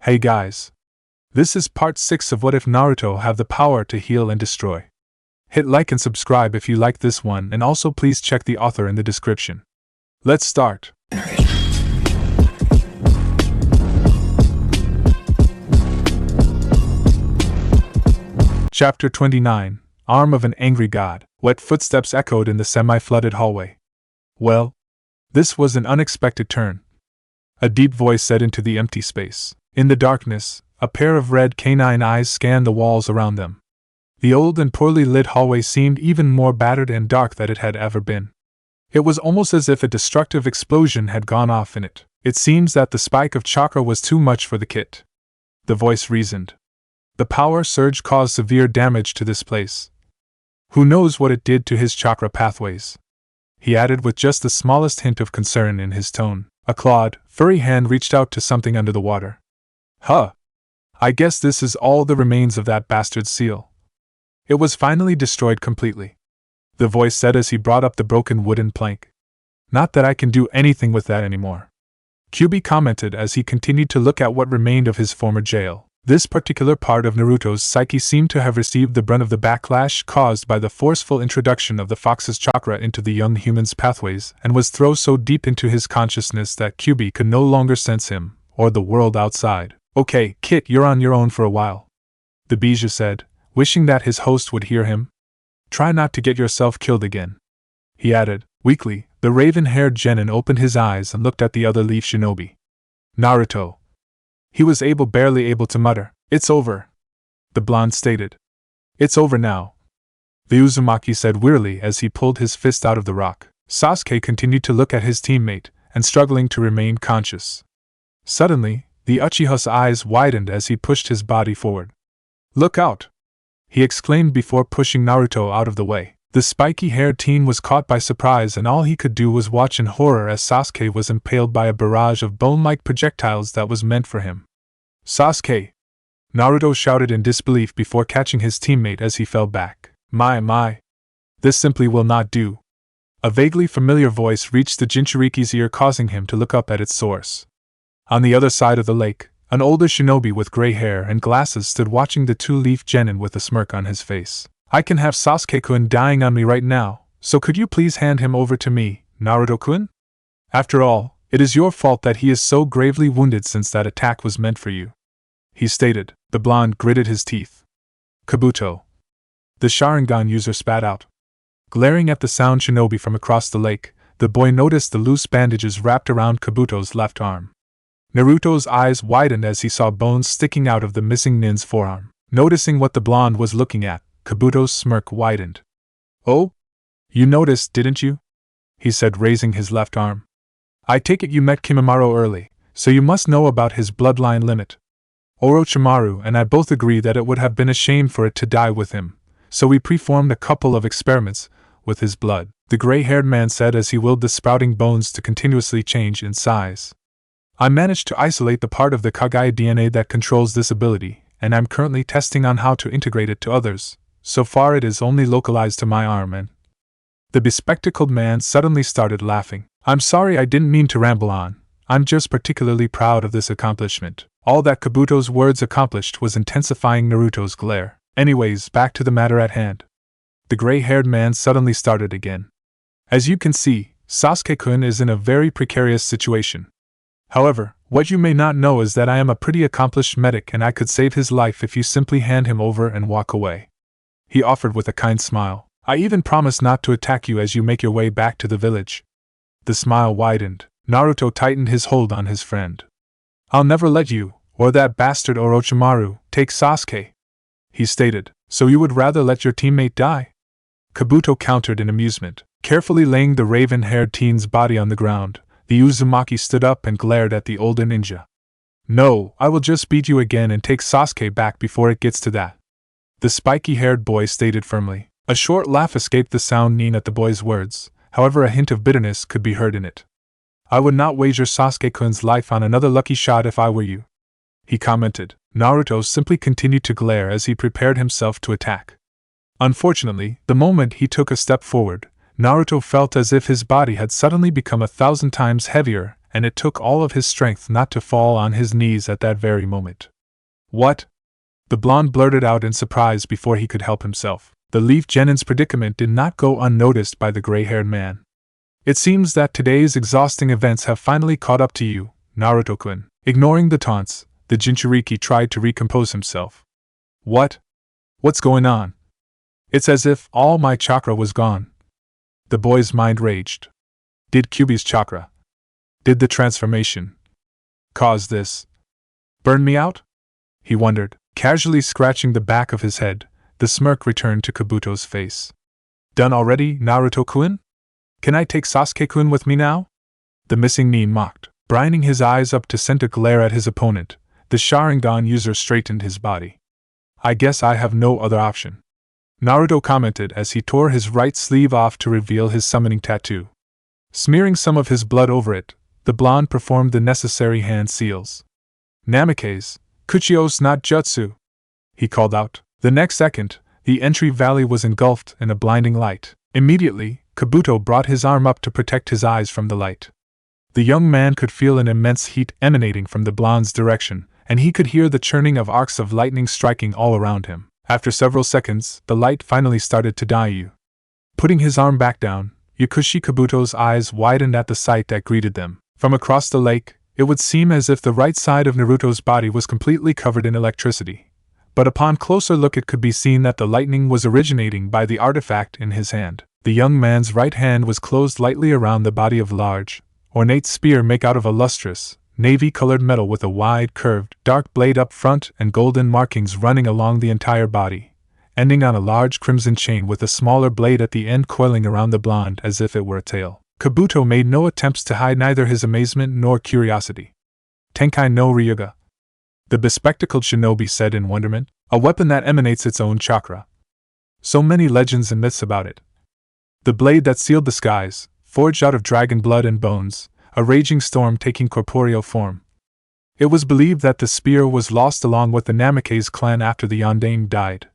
Hey guys. This is part 6 of What If Naruto Have the Power to Heal and Destroy. Hit like and subscribe if you like this one, and also please check the author in the description. Let's start. Chapter 29, Arm of an Angry God. Wet footsteps echoed in the semi-flooded hallway. Well, this was an unexpected turn. A deep voice said into the empty space. In the darkness, a pair of red canine eyes scanned the walls around them. The old and poorly lit hallway seemed even more battered and dark than it had ever been. It was almost as if a destructive explosion had gone off in it. It seems that the spike of chakra was too much for the kit. The voice reasoned. The power surge caused severe damage to this place. Who knows what it did to his chakra pathways? He added with just the smallest hint of concern in his tone. A clawed, furry hand reached out to something under the water. Huh. I guess this is all the remains of that bastard seal. It was finally destroyed completely. The voice said as he brought up the broken wooden plank. Not that I can do anything with that anymore. Kyubi commented as he continued to look at what remained of his former jail. This particular part of Naruto's psyche seemed to have received the brunt of the backlash caused by the forceful introduction of the fox's chakra into the young human's pathways, and was thrown so deep into his consciousness that Kyubi could no longer sense him, or the world outside. Okay, Kit, you're on your own for a while, the Bijou said, wishing that his host would hear him. Try not to get yourself killed again. He added, weakly. The raven-haired genin opened his eyes and looked at the other leaf shinobi. Naruto. He was barely able to mutter. It's over. The blonde stated. It's over now. The Uzumaki said wearily as he pulled his fist out of the rock. Sasuke continued to look at his teammate, and struggling to remain conscious. Suddenly, the Uchiha's eyes widened as he pushed his body forward. Look out! He exclaimed before pushing Naruto out of the way. The spiky-haired teen was caught by surprise, and all he could do was watch in horror as Sasuke was impaled by a barrage of bone-like projectiles that was meant for him. Sasuke! Naruto shouted in disbelief before catching his teammate as he fell back. My. This simply will not do. A vaguely familiar voice reached the Jinchuriki's ear, causing him to look up at its source. On the other side of the lake, an older shinobi with gray hair and glasses stood watching the two-leaf genin with a smirk on his face. I can have Sasuke-kun dying on me right now, so could you please hand him over to me, Naruto-kun? After all, it is your fault that he is so gravely wounded since that attack was meant for you, he stated. The blonde gritted his teeth. Kabuto. The Sharingan user spat out. Glaring at the sound shinobi from across the lake, the boy noticed the loose bandages wrapped around Kabuto's left arm. Naruto's eyes widened as he saw bones sticking out of the missing nin's forearm. Noticing what the blonde was looking at, Kabuto's smirk widened. Oh? You noticed, didn't you? He said, raising his left arm. I take it you met Kimimaro early, so you must know about his bloodline limit. Orochimaru and I both agree that it would have been a shame for it to die with him, so we performed a couple of experiments with his blood, the gray-haired man said as he willed the sprouting bones to continuously change in size. I managed to isolate the part of the Kage DNA that controls this ability, and I'm currently testing on how to integrate it to others. So far it is only localized to my arm and... The bespectacled man suddenly started laughing. I'm sorry, I didn't mean to ramble on. I'm just particularly proud of this accomplishment. All that Kabuto's words accomplished was intensifying Naruto's glare. Anyways, back to the matter at hand. The gray-haired man suddenly started again. As you can see, Sasuke-kun is in a very precarious situation. However, what you may not know is that I am a pretty accomplished medic and I could save his life if you simply hand him over and walk away. He offered with a kind smile. I even promise not to attack you as you make your way back to the village. The smile widened. Naruto tightened his hold on his friend. I'll never let you, or that bastard Orochimaru, take Sasuke, he stated. So you would rather let your teammate die? Kabuto countered in amusement. Carefully laying the raven-haired teen's body on the ground, the Uzumaki stood up and glared at the older ninja. No, I will just beat you again and take Sasuke back before it gets to that, the spiky-haired boy stated firmly. A short laugh escaped the sound at the boy's words, however a hint of bitterness could be heard in it. I would not wager Sasuke-kun's life on another lucky shot if I were you, he commented. Naruto simply continued to glare as he prepared himself to attack. Unfortunately, the moment he took a step forward, Naruto felt as if his body had suddenly become 1,000 times heavier and it took all of his strength not to fall on his knees at that very moment. What? The blonde blurted out in surprise before he could help himself. The Leaf Genin's predicament did not go unnoticed by the gray-haired man. It seems that today's exhausting events have finally caught up to you, Naruto-kun. Ignoring the taunts, the Jinchuriki tried to recompose himself. What? What's going on? It's as if all my chakra was gone. The boy's mind raged. Did Kyuubi's chakra? Did the transformation cause this? Burn me out? He wondered, casually scratching the back of his head. The smirk returned to Kabuto's face. Done already, Naruto-kun? Can I take Sasuke-kun with me now? The missing nin mocked, brining his eyes up to send a glare at his opponent. The Sharingan user straightened his body. I guess I have no other option, Naruto commented as he tore his right sleeve off to reveal his summoning tattoo. Smearing some of his blood over it, the blonde performed the necessary hand seals. Namake's Kuchios not jutsu, he called out. The next second, the entry valley was engulfed in a blinding light. Immediately, Kabuto brought his arm up to protect his eyes from the light. The young man could feel an immense heat emanating from the blonde's direction, and he could hear the churning of arcs of lightning striking all around him. After several seconds, the light finally started to die. Putting his arm back down, Yakushi Kabuto's eyes widened at the sight that greeted them. From across the lake, it would seem as if the right side of Naruto's body was completely covered in electricity. But upon closer look it could be seen that the lightning was originating by the artifact in his hand. The young man's right hand was closed lightly around the body of large, ornate spear made out of a lustrous, navy-colored metal with a wide, curved, dark blade up front and golden markings running along the entire body, ending on a large crimson chain with a smaller blade at the end coiling around the blonde as if it were a tail. Kabuto made no attempts to hide neither his amazement nor curiosity. Tenkai no Ryuga, the bespectacled shinobi said in wonderment, a weapon that emanates its own chakra. So many legends and myths about it. The blade that sealed the skies, forged out of dragon blood and bones, a raging storm taking corporeal form. It was believed that the spear was lost along with the Namake's clan after the Yondaime died.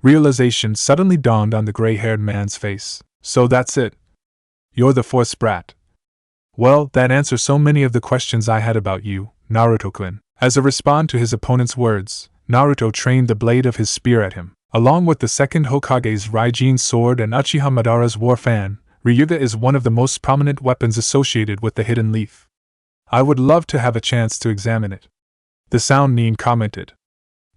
Realization suddenly dawned on the gray-haired man's face. So that's it. You're the fourth brat. Well, that answers so many of the questions I had about you, Naruto-kun. As a response to his opponent's words, Naruto trained the blade of his spear at him. Along with the second Hokage's Raijin sword and Uchiha Madara's war fan, Ryuga is one of the most prominent weapons associated with the hidden leaf. I would love to have a chance to examine it. The Sound Nin commented.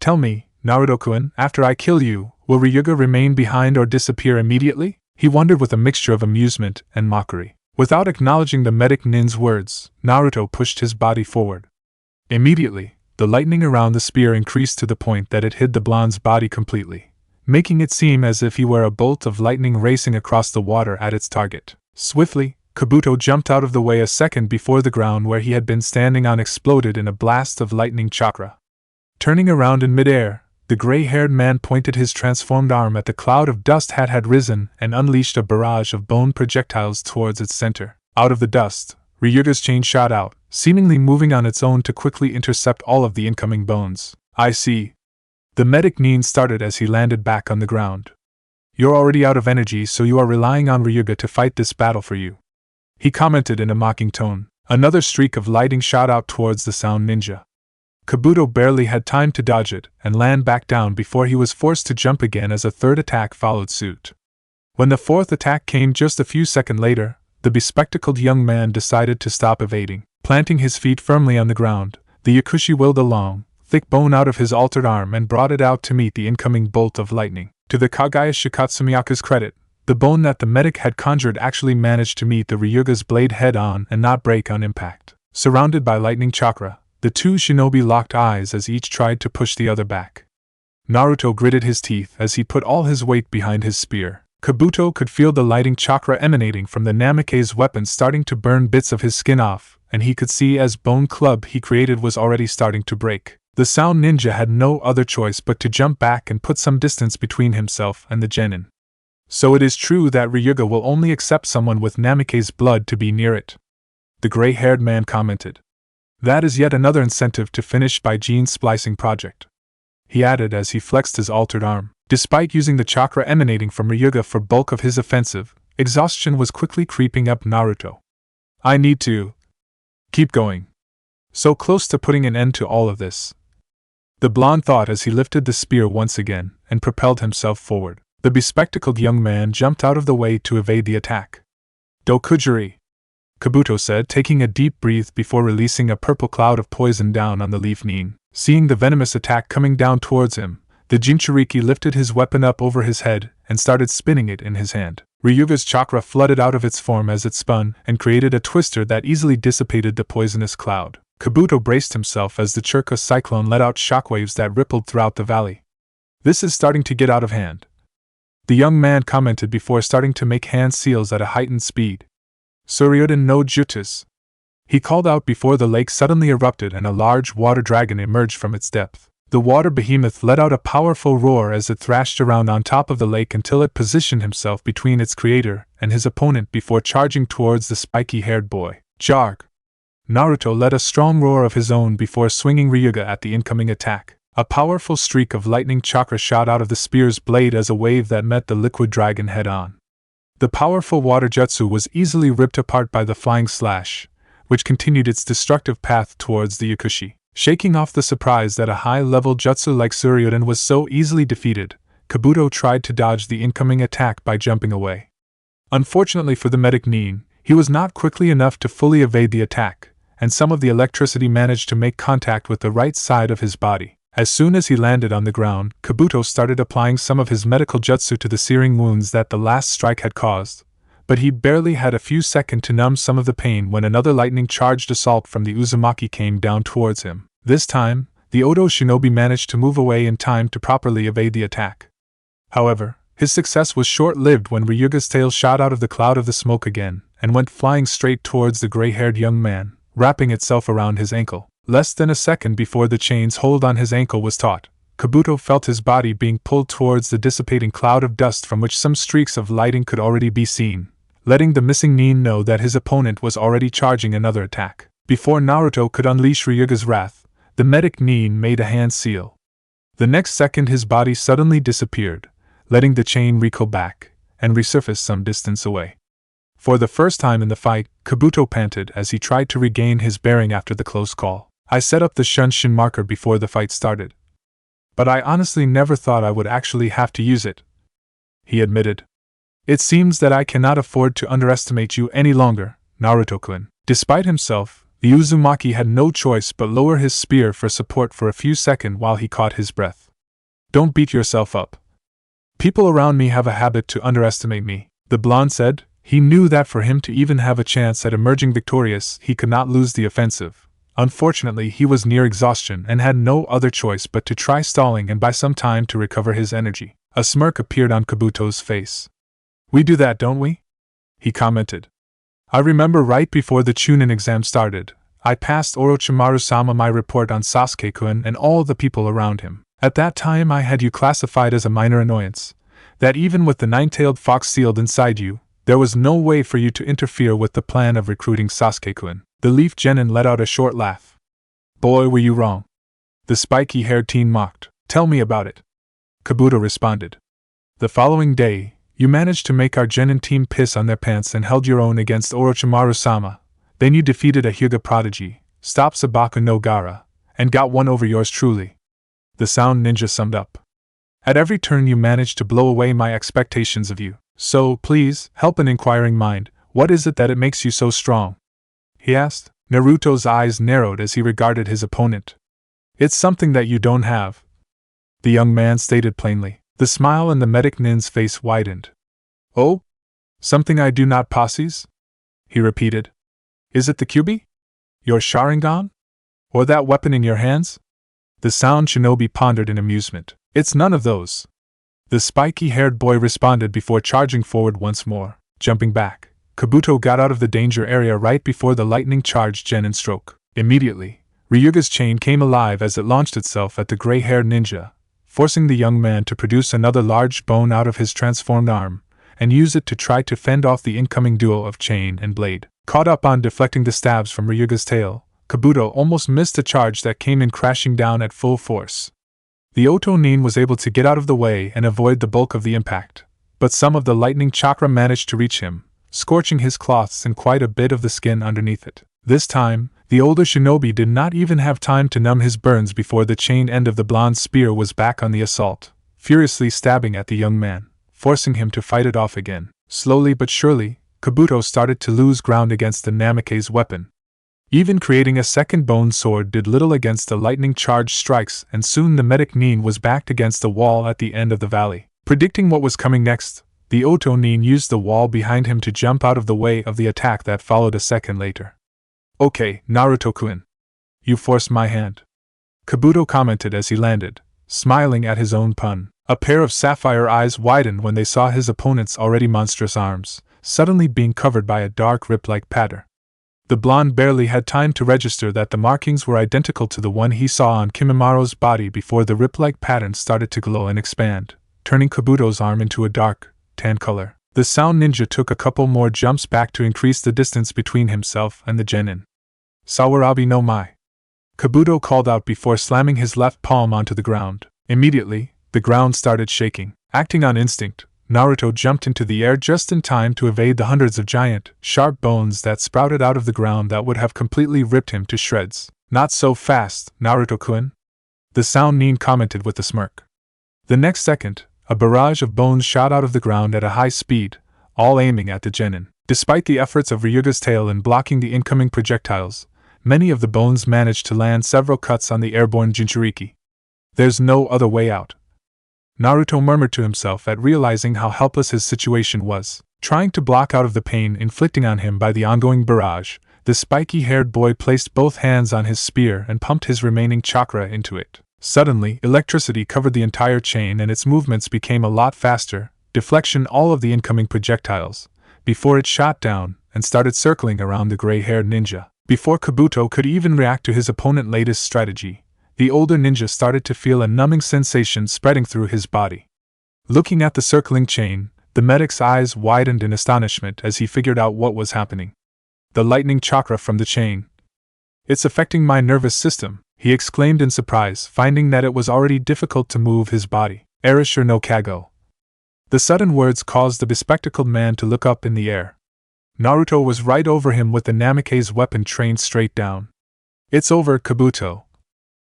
Tell me, Naruto-kun, after I kill you, will Ryuga remain behind or disappear immediately? He wondered with a mixture of amusement and mockery. Without acknowledging the medic nin's words, Naruto pushed his body forward. Immediately, the lightning around the spear increased to the point that it hid the blonde's body completely, making it seem as if he were a bolt of lightning racing across the water at its target. Swiftly, Kabuto jumped out of the way a second before the ground where he had been standing on exploded in a blast of lightning chakra. Turning around in midair, the gray-haired man pointed his transformed arm at the cloud of dust that had risen and unleashed a barrage of bone projectiles towards its center. Out of the dust, Ryuga's chain shot out, seemingly moving on its own to quickly intercept all of the incoming bones. I see. The medic nin started as he landed back on the ground. You're already out of energy, so you are relying on Ryuga to fight this battle for you, he commented in a mocking tone. Another streak of lightning shot out towards the Sound Ninja. Kabuto barely had time to dodge it and land back down before he was forced to jump again as a third attack followed suit. When the fourth attack came just a few seconds later, the bespectacled young man decided to stop evading. Planting his feet firmly on the ground, the Yakushi willed a long, thick bone out of his altered arm and brought it out to meet the incoming bolt of lightning. To the Kagaya Shikatsumiyaku's credit, the bone that the medic had conjured actually managed to meet the Ryuga's blade head-on and not break on impact. Surrounded by lightning chakra, the two shinobi locked eyes as each tried to push the other back. Naruto gritted his teeth as he put all his weight behind his spear. Kabuto could feel the lightning chakra emanating from the Namake's weapon starting to burn bits of his skin off, and he could see as bone club he created was already starting to break. The Sound Ninja had no other choice but to jump back and put some distance between himself and the genin. So it is true that Ryuga will only accept someone with Namake's blood to be near it, the gray-haired man commented. That is yet another incentive to finish by gene splicing project, he added as he flexed his altered arm. Despite using the chakra emanating from Ryuga for bulk of his offensive, exhaustion was quickly creeping up Naruto. I need to Keep going. So close to putting an end to all of this. The blonde thought as he lifted the spear once again and propelled himself forward. The bespectacled young man jumped out of the way to evade the attack. Dokujiri, Kabuto said, taking a deep breath before releasing a purple cloud of poison down on the leaf nin. Seeing the venomous attack coming down towards him, the Jinchuriki lifted his weapon up over his head and started spinning it in his hand. Ryuga's chakra flooded out of its form as it spun and created a twister that easily dissipated the poisonous cloud. Kabuto braced himself as the Churka cyclone let out shockwaves that rippled throughout the valley. This is starting to get out of hand, the young man commented before starting to make hand seals at a heightened speed. Suryuden no Jutsus, he called out before the lake suddenly erupted and a large water dragon emerged from its depth. The water behemoth let out a powerful roar as it thrashed around on top of the lake until it positioned himself between its creator and his opponent before charging towards the spiky-haired boy. Jarg! Naruto let a strong roar of his own before swinging Ryuga at the incoming attack. A powerful streak of lightning chakra shot out of the spear's blade as a wave that met the liquid dragon head-on. The powerful water jutsu was easily ripped apart by the flying slash, which continued its destructive path towards the Yakushi. Shaking off the surprise that a high-level jutsu like Suryuden was so easily defeated, Kabuto tried to dodge the incoming attack by jumping away. Unfortunately for the medic nin, he was not quickly enough to fully evade the attack, and some of the electricity managed to make contact with the right side of his body. As soon as he landed on the ground, Kabuto started applying some of his medical jutsu to the searing wounds that the last strike had caused, but he barely had a few seconds to numb some of the pain when another lightning-charged assault from the Uzumaki came down towards him. This time, the Odo shinobi managed to move away in time to properly evade the attack. However, his success was short-lived when Ryuga's tail shot out of the cloud of the smoke again and went flying straight towards the gray-haired young man, wrapping itself around his ankle. Less than a second before the chain's hold on his ankle was taut, Kabuto felt his body being pulled towards the dissipating cloud of dust from which some streaks of lighting could already be seen, letting the missing nin know that his opponent was already charging another attack. Before Naruto could unleash Ryuga's wrath, the medic nin made a hand seal. The next second his body suddenly disappeared, letting the chain recoil back and resurface some distance away. For the first time in the fight, Kabuto panted as he tried to regain his bearing after the close call. I set up the Shunshin marker before the fight started, but I honestly never thought I would actually have to use it, he admitted. It seems that I cannot afford to underestimate you any longer, Naruto-kun. Despite himself, the Uzumaki had no choice but lower his spear for support for a few seconds while he caught his breath. Don't beat yourself up. People around me have a habit to underestimate me, the blonde said. He knew that for him to even have a chance at emerging victorious, he could not lose the offensive. Unfortunately, he was near exhaustion and had no other choice but to try stalling and buy some time to recover his energy. A smirk appeared on Kabuto's face. We do that, don't we? He commented. I remember right before the Chunin exam started, I passed Orochimaru-sama my report on Sasuke-kun and all the people around him. At that time I had you classified as a minor annoyance, that even with the nine-tailed fox sealed inside you, there was no way for you to interfere with the plan of recruiting Sasuke-kun. The leaf genin let out a short laugh. Boy, were you wrong. The spiky-haired teen mocked. Tell me about it. Kabuto responded. The following day, you managed to make our genin team piss on their pants and held your own against Orochimaru-sama. Then you defeated a Hyuga prodigy, stopped Sabaku no Gara, and got one over yours truly. The sound ninja summed up. At every turn you managed to blow away my expectations of you. So, please, help an inquiring mind, what is it that it makes you so strong? He asked. Naruto's eyes narrowed as he regarded his opponent. It's something that you don't have, the young man stated plainly. The smile on the medic nin's face widened. Oh? Something I do not possess? He repeated. Is it the Kyubi? Your Sharingan? Or that weapon in your hands? The sound shinobi pondered in amusement. It's none of those. The spiky-haired boy responded before charging forward once more. Jumping back, Kabuto got out of the danger area right before the lightning-charged genin stroke. Immediately, Ryuga's chain came alive as it launched itself at the gray-haired ninja, forcing the young man to produce another large bone out of his transformed arm, and use it to try to fend off the incoming duo of chain and blade. Caught up on deflecting the stabs from Ryuga's tail, Kabuto almost missed a charge that came in crashing down at full force. The Oto nin was able to get out of the way and avoid the bulk of the impact, but some of the lightning chakra managed to reach him, scorching his cloths and quite a bit of the skin underneath it. This time, the older shinobi did not even have time to numb his burns before the chain end of the blonde's spear was back on the assault, furiously stabbing at the young man, forcing him to fight it off again. Slowly but surely, Kabuto started to lose ground against the Namake's weapon. Even creating a second bone sword did little against the lightning-charged strikes, and soon the medic Nin was backed against the wall at the end of the valley. Predicting what was coming next, the Oto Nin used the wall behind him to jump out of the way of the attack that followed a second later. "Okay, Naruto-kun. You forced my hand," Kabuto commented as he landed, smiling at his own pun. A pair of sapphire eyes widened when they saw his opponent's already monstrous arms, suddenly being covered by a dark rip-like pattern. The blonde barely had time to register that the markings were identical to the one he saw on Kimimura's body before the rip-like pattern started to glow and expand, turning Kabuto's arm into a dark, tan color. The sound ninja took a couple more jumps back to increase the distance between himself and the genin. "Sawarabi no mai," Kabuto called out before slamming his left palm onto the ground. Immediately, the ground started shaking. Acting on instinct, Naruto jumped into the air just in time to evade the hundreds of giant, sharp bones that sprouted out of the ground that would have completely ripped him to shreds. "Not so fast, Naruto-kun," the sound Nin commented with a smirk. The next second, a barrage of bones shot out of the ground at a high speed, all aiming at the genin. Despite the efforts of Ryuga's tail in blocking the incoming projectiles, many of the bones managed to land several cuts on the airborne Jinchuriki. "There's no other way out," Naruto murmured to himself at realizing how helpless his situation was. Trying to block out of the pain inflicted on him by the ongoing barrage, the spiky-haired boy placed both hands on his spear and pumped his remaining chakra into it. Suddenly, electricity covered the entire chain and its movements became a lot faster, deflection all of the incoming projectiles, before it shot down and started circling around the gray-haired ninja. Before Kabuto could even react to his opponent's latest strategy, the older ninja started to feel a numbing sensation spreading through his body. Looking at the circling chain, the medic's eyes widened in astonishment as he figured out what was happening. "The lightning chakra from the chain. It's affecting my nervous system," he exclaimed in surprise, finding that it was already difficult to move his body. "Erasure no Kago." The sudden words caused the bespectacled man to look up in the air. Naruto was right over him with the Namake's weapon trained straight down. "It's over, Kabuto,"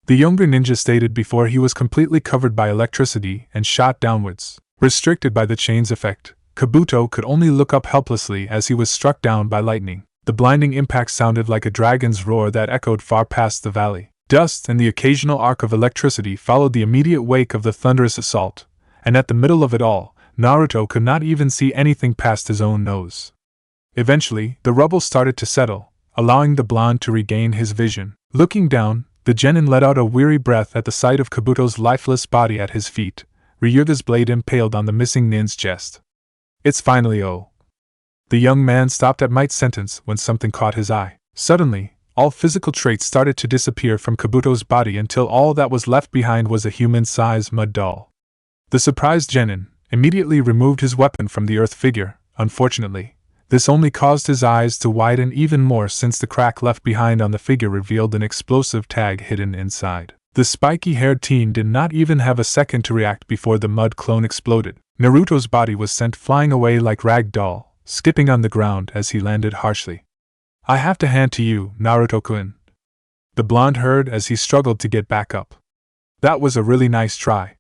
the younger ninja stated before he was completely covered by electricity and shot downwards. Restricted by the chain's effect, Kabuto could only look up helplessly as he was struck down by lightning. The blinding impact sounded like a dragon's roar that echoed far past the valley. Dust and the occasional arc of electricity followed the immediate wake of the thunderous assault, and at the middle of it all, Naruto could not even see anything past his own nose. Eventually, the rubble started to settle, allowing the blonde to regain his vision. Looking down, the genin let out a weary breath at the sight of Kabuto's lifeless body at his feet, Ryuga's blade impaled on the missing nin's chest. "It's finally oh." The young man stopped at Might's sentence when something caught his eye. Suddenly, all physical traits started to disappear from Kabuto's body until all that was left behind was a human-sized mud doll. The surprised genin immediately removed his weapon from the earth figure. Unfortunately, this only caused his eyes to widen even more since the crack left behind on the figure revealed an explosive tag hidden inside. The spiky-haired teen did not even have a second to react before the mud clone exploded. Naruto's body was sent flying away like rag doll, skipping on the ground as he landed harshly. "I have to hand to you, Naruto-kun," the blonde heard as he struggled to get back up. "That was a really nice try.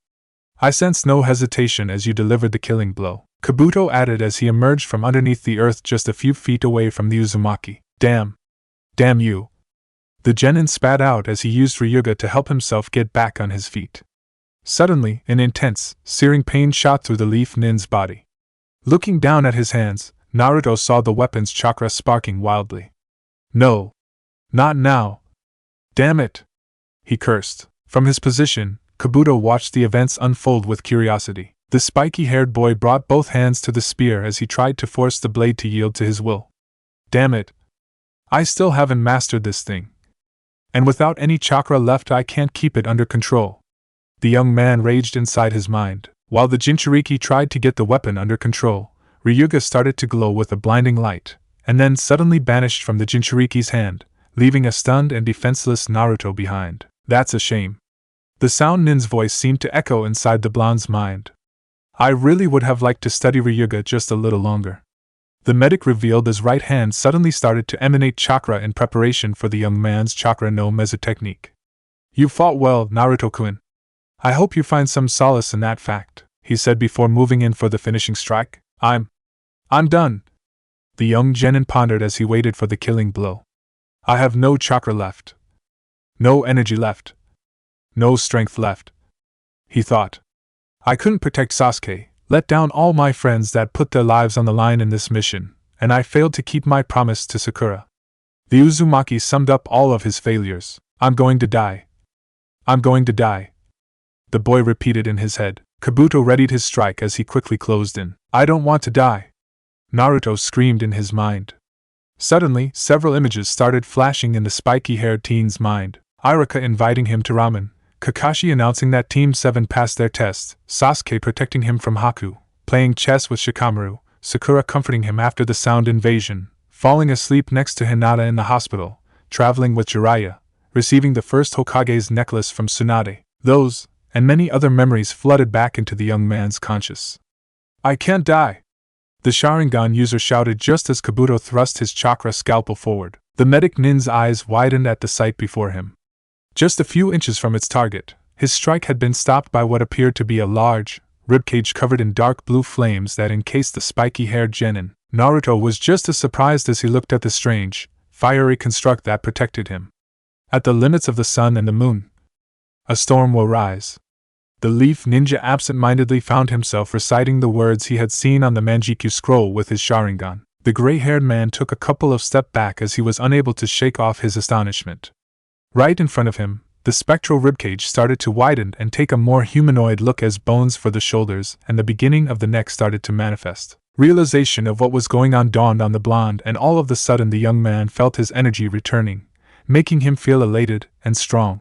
I sensed no hesitation as you delivered the killing blow," Kabuto added as he emerged from underneath the earth just a few feet away from the Uzumaki. Damn you," the genin spat out as he used Ryuga to help himself get back on his feet. Suddenly, an intense, searing pain shot through the leaf nin's body. Looking down at his hands, Naruto saw the weapon's chakra sparking wildly. "No. Not now. Damn it," he cursed. From his position, Kabuto watched the events unfold with curiosity. The spiky-haired boy brought both hands to the spear as he tried to force the blade to yield to his will. "Damn it. I still haven't mastered this thing. And without any chakra left I can't keep it under control." The young man raged inside his mind. While the Jinchuriki tried to get the weapon under control, Ryuga started to glow with a blinding light, and then suddenly vanished from the Jinchuriki's hand, leaving a stunned and defenseless Naruto behind. "That's a shame." The sound nin's voice seemed to echo inside the blonde's mind. "I really would have liked to study Ryuga just a little longer." The medic revealed his right hand suddenly started to emanate chakra in preparation for the young man's chakra no Mezu technique. You fought well, Naruto-kun. I hope you find some solace in that fact, he said before moving in for the finishing strike. I'm done. The young genin pondered as he waited for the killing blow. I have no chakra left. No energy left. No strength left. He thought. I couldn't protect Sasuke, let down all my friends that put their lives on the line in this mission, and I failed to keep my promise to Sakura. The Uzumaki summed up all of his failures. I'm going to die. I'm going to die. The boy repeated in his head. Kabuto readied his strike as he quickly closed in. I don't want to die. Naruto screamed in his mind. Suddenly, several images started flashing in the spiky-haired teen's mind. Iruka inviting him to ramen, Kakashi announcing that Team 7 passed their test, Sasuke protecting him from Haku, playing chess with Shikamaru, Sakura comforting him after the sound invasion, falling asleep next to Hinata in the hospital, traveling with Jiraiya, receiving the first Hokage's necklace from Tsunade. Those, and many other memories flooded back into the young man's conscious. I can't die! The Sharingan user shouted just as Kabuto thrust his chakra scalpel forward. The medic nin's eyes widened at the sight before him. Just a few inches from its target, his strike had been stopped by what appeared to be a large ribcage covered in dark blue flames that encased the spiky-haired genin. Naruto was just as surprised as he looked at the strange, fiery construct that protected him. At the limits of the sun and the moon, a storm will rise. The Leaf Ninja absent-mindedly found himself reciting the words he had seen on the Manjikyu scroll with his Sharingan. The gray-haired man took a couple of steps back as he was unable to shake off his astonishment. Right in front of him, the spectral ribcage started to widen and take a more humanoid look as bones for the shoulders and the beginning of the neck started to manifest. Realization of what was going on dawned on the blonde, and all of a sudden the young man felt his energy returning, making him feel elated and strong.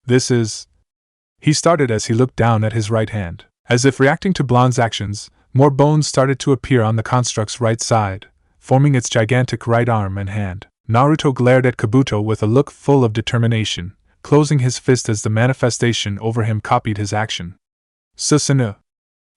This is... He started as he looked down at his right hand. As if reacting to Blonde's actions, more bones started to appear on the construct's right side, forming its gigantic right arm and hand. Naruto glared at Kabuto with a look full of determination, closing his fist as the manifestation over him copied his action. Susanoo!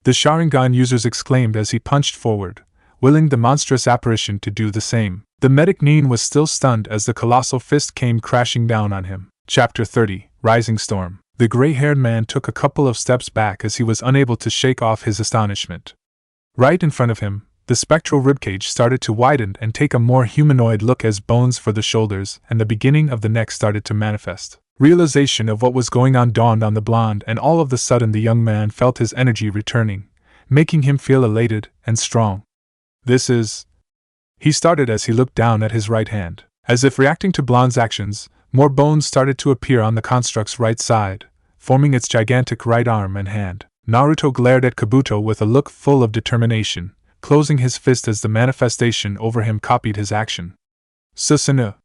The Sharingan users exclaimed as he punched forward, willing the monstrous apparition to do the same. The medic Nin was still stunned as the colossal fist came crashing down on him. Chapter 30, Rising Storm. The gray-haired man took a couple of steps back as he was unable to shake off his astonishment. Right in front of him, the spectral ribcage started to widen and take a more humanoid look as bones for the shoulders and the beginning of the neck started to manifest. Realization of what was going on dawned on the blonde, and all of a sudden the young man felt his energy returning, making him feel elated and strong. This is... He started as he looked down at his right hand. As if reacting to Blonde's actions, more bones started to appear on the construct's right side, forming its gigantic right arm and hand. Naruto glared at Kabuto with a look full of determination, closing his fist as the manifestation over him copied his action. Susanoo!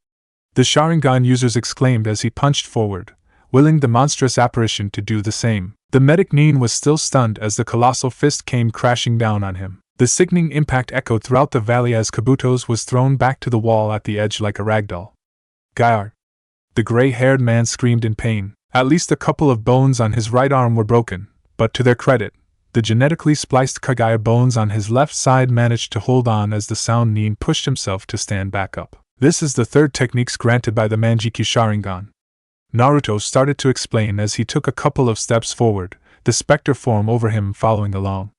The Sharingan users exclaimed as he punched forward, willing the monstrous apparition to do the same. The medic Nin was still stunned as the colossal fist came crashing down on him. The sickening impact echoed throughout the valley as Kabuto's was thrown back to the wall at the edge like a ragdoll. Gaiar! The gray-haired man screamed in pain. At least a couple of bones on his right arm were broken, but to their credit, the genetically spliced Kagaya bones on his left side managed to hold on as the Sound Nin pushed himself to stand back up. This is the third techniques granted by the Manjikyu Sharingan. Naruto started to explain as he took a couple of steps forward, the specter form over him following along.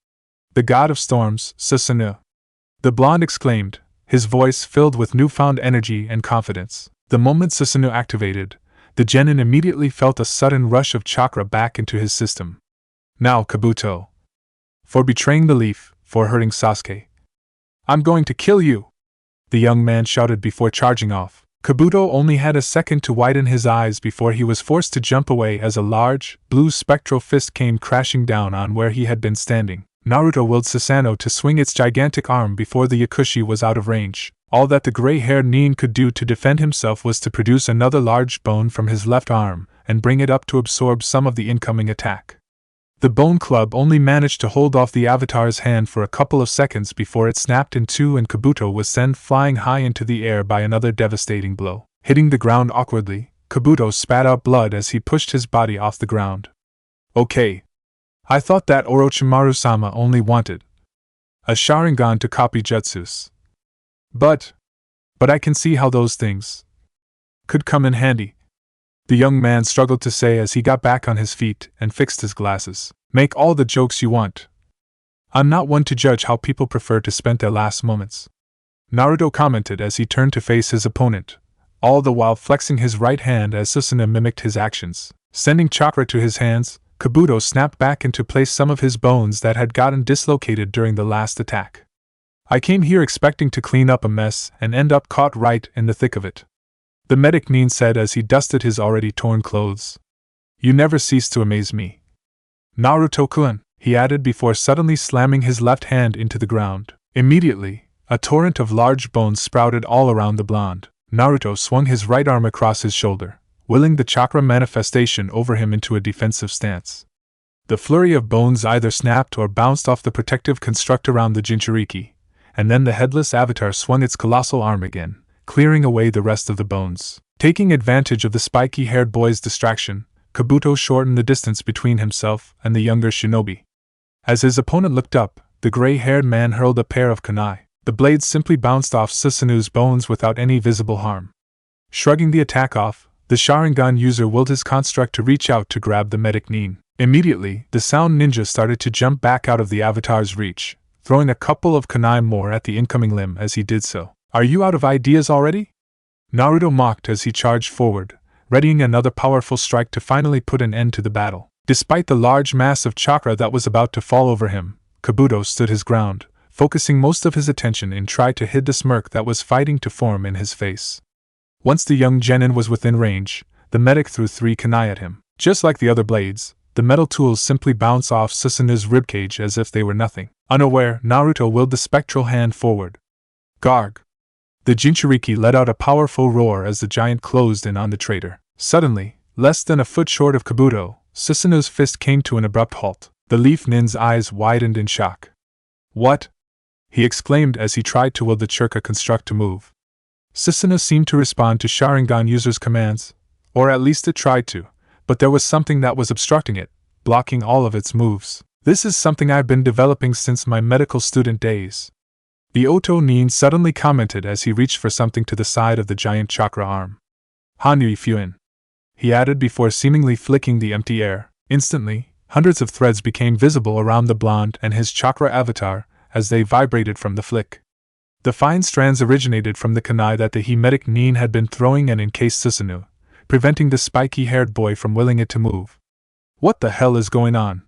The God of Storms, Susanoo! The blonde exclaimed, his voice filled with newfound energy and confidence. The moment Susanoo activated, the genin immediately felt a sudden rush of chakra back into his system. Now, Kabuto. For betraying the leaf, for hurting Sasuke. I'm going to kill you! The young man shouted before charging off. Kabuto only had a second to widen his eyes before he was forced to jump away as a large, blue spectral fist came crashing down on where he had been standing. Naruto willed Susanoo to swing its gigantic arm before the Yakushi was out of range. All that the gray-haired Nin could do to defend himself was to produce another large bone from his left arm and bring it up to absorb some of the incoming attack. The bone club only managed to hold off the Avatar's hand for a couple of seconds before it snapped in two and Kabuto was sent flying high into the air by another devastating blow. Hitting the ground awkwardly, Kabuto spat out blood as he pushed his body off the ground. Okay. I thought that Orochimaru-sama only wanted a Sharingan to copy Jutsus. But I can see how those things could come in handy, the young man struggled to say as he got back on his feet and fixed his glasses. Make all the jokes you want. I'm not one to judge how people prefer to spend their last moments, Naruto commented as he turned to face his opponent, all the while flexing his right hand as Susanoo mimicked his actions. Sending chakra to his hands, Kabuto snapped back into place some of his bones that had gotten dislocated during the last attack. I came here expecting to clean up a mess and end up caught right in the thick of it, the medic Nin said as he dusted his already torn clothes. You never cease to amaze me, Naruto-kun, he added before suddenly slamming his left hand into the ground. Immediately, a torrent of large bones sprouted all around the blonde. Naruto swung his right arm across his shoulder, willing the chakra manifestation over him into a defensive stance. The flurry of bones either snapped or bounced off the protective construct around the Jinchuriki, and then the headless avatar swung its colossal arm again, clearing away the rest of the bones. Taking advantage of the spiky-haired boy's distraction, Kabuto shortened the distance between himself and the younger shinobi. As his opponent looked up, the gray-haired man hurled a pair of kunai. The blades simply bounced off Susanoo's bones without any visible harm. Shrugging the attack off, the Sharingan user willed his construct to reach out to grab the medic Nin. Immediately, the sound ninja started to jump back out of the avatar's reach, throwing a couple of kunai more at the incoming limb as he did so. Are you out of ideas already? Naruto mocked as he charged forward, readying another powerful strike to finally put an end to the battle. Despite the large mass of chakra that was about to fall over him, Kabuto stood his ground, focusing most of his attention in trying to hide the smirk that was fighting to form in his face. Once the young genin was within range, the medic threw 3 kunai at him. Just like the other blades, the metal tools simply bounced off Susanoo's ribcage as if they were nothing. Unaware, Naruto willed the spectral hand forward. Garg! The Jinchuriki let out a powerful roar as the giant closed in on the traitor. Suddenly, less than a foot short of Kabuto, Susanoo's fist came to an abrupt halt. The Leaf Nin's eyes widened in shock. What? He exclaimed as he tried to will the Churka construct to move. Susanoo seemed to respond to Sharingan user's commands, or at least it tried to, but there was something that was obstructing it, blocking all of its moves. This is something I've been developing since my medical student days, the Oto Nin suddenly commented as he reached for something to the side of the giant chakra arm. Hanui Fuin, he added before seemingly flicking the empty air. Instantly, hundreds of threads became visible around the blonde and his chakra avatar as they vibrated from the flick. The fine strands originated from the kunai that the Medic Nin had been throwing and encased Susanoo, preventing the spiky-haired boy from willing it to move. What the hell is going on?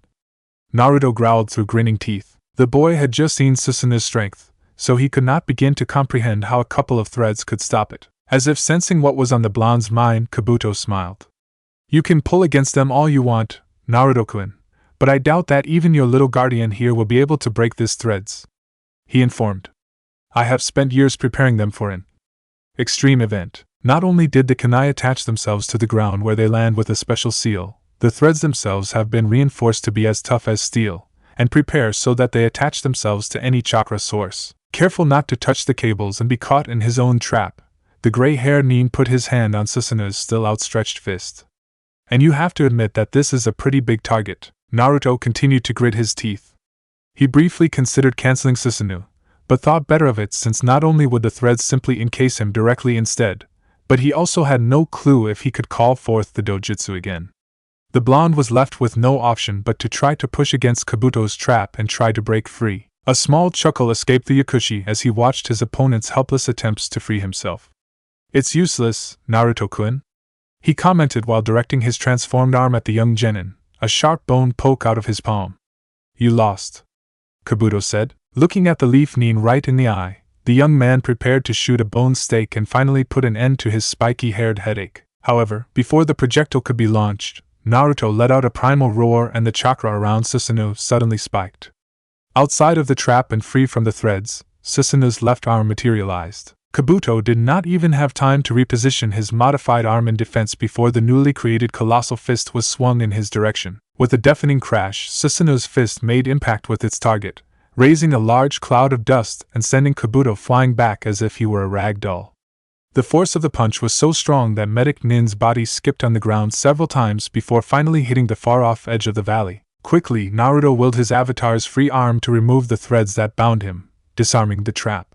Naruto growled through grinning teeth. The boy had just seen Susanoo's strength, so he could not begin to comprehend how a couple of threads could stop it. As if sensing what was on the blonde's mind, Kabuto smiled. You can pull against them all you want, Naruto-kun, but I doubt that even your little guardian here will be able to break these threads, he informed. I have spent years preparing them for an extreme event. Not only did the kunai attach themselves to the ground where they land with a special seal, the threads themselves have been reinforced to be as tough as steel, and prepare so that they attach themselves to any chakra source. Careful not to touch the cables and be caught in his own trap, the gray-haired Nin put his hand on Susanoo's still outstretched fist. And you have to admit that this is a pretty big target. Naruto continued to grit his teeth. He briefly considered canceling Susanoo, but thought better of it since not only would the threads simply encase him directly instead, but he also had no clue if he could call forth the dojutsu again. The blonde was left with no option but to try to push against Kabuto's trap and try to break free. A small chuckle escaped the Yakushi as he watched his opponent's helpless attempts to free himself. It's useless, Naruto-kun, he commented while directing his transformed arm at the young genin, a sharp bone poke out of his palm. You lost, Kabuto said. Looking at the Leaf Nin right in the eye, the young man prepared to shoot a bone stake and finally put an end to his spiky-haired headache. However, before the projectile could be launched, Naruto let out a primal roar and the chakra around Susanoo suddenly spiked. Outside of the trap and free from the threads, Susanoo's left arm materialized. Kabuto did not even have time to reposition his modified arm in defense before the newly created colossal fist was swung in his direction. With a deafening crash, Susanoo's fist made impact with its target, raising a large cloud of dust and sending Kabuto flying back as if he were a rag doll. The force of the punch was so strong that Medic Nin's body skipped on the ground several times before finally hitting the far-off edge of the valley. Quickly, Naruto willed his avatar's free arm to remove the threads that bound him, disarming the trap.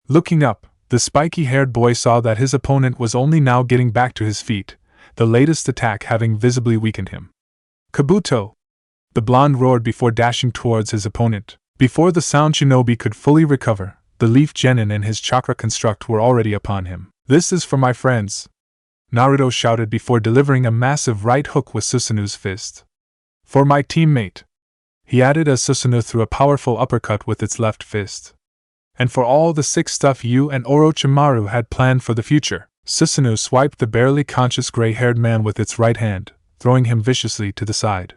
Looking up, The spiky-haired boy saw that his opponent was only now getting back to his feet, the latest attack having visibly weakened him. Kabuto! The blonde roared before dashing towards his opponent. Before the sound shinobi could fully recover, the leaf genin and his chakra construct were already upon him. This is for my friends! Naruto shouted before delivering a massive right hook with Susanoo's fist. For my teammate! He added as Susanoo threw a powerful uppercut with its left fist. And for all the sick stuff you and Orochimaru had planned for the future. Susanoo swiped the barely conscious gray-haired man with its right hand, throwing him viciously to the side.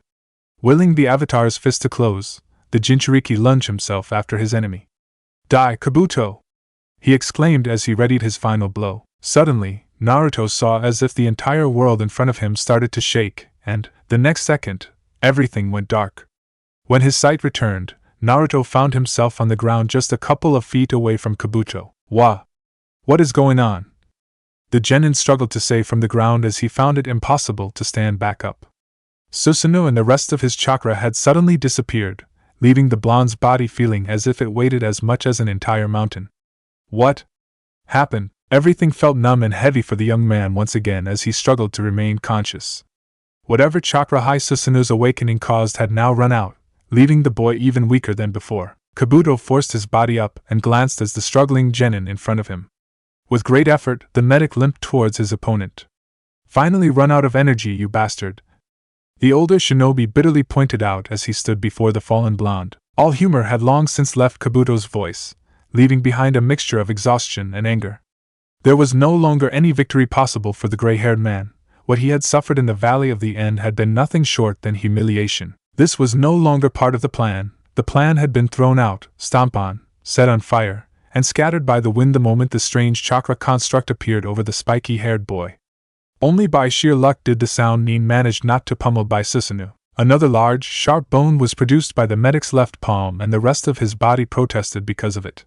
Willing the Avatar's fist to close, the Jinchuriki lunged himself after his enemy. Die, Kabuto! He exclaimed as he readied his final blow. Suddenly, Naruto saw as if the entire world in front of him started to shake, and, the next second, everything went dark. When his sight returned, Naruto found himself on the ground just a couple of feet away from Kabuto. What is going on? The genin struggled to say from the ground as he found it impossible to stand back up. Susanoo and the rest of his chakra had suddenly disappeared, leaving the blonde's body feeling as if it weighed as much as an entire mountain. What happened? Everything felt numb and heavy for the young man once again as he struggled to remain conscious. Whatever chakra high Susanoo's awakening caused had now run out, leaving the boy even weaker than before. Kabuto forced his body up and glanced at the struggling genin in front of him. With great effort, the medic limped towards his opponent. Finally run out of energy, you bastard! The older shinobi bitterly pointed out as he stood before the fallen blonde. All humor had long since left Kabuto's voice, leaving behind a mixture of exhaustion and anger. There was no longer any victory possible for the gray-haired man. What he had suffered in the Valley of the End had been nothing short than humiliation. This was no longer part of the plan. The plan had been thrown out, stomped on, set on fire, and scattered by the wind the moment the strange chakra construct appeared over the spiky-haired boy. Only by sheer luck did the sound Nin manage not to pummel by Susanoo. Another large, sharp bone was produced by the medic's left palm and the rest of his body protested because of it.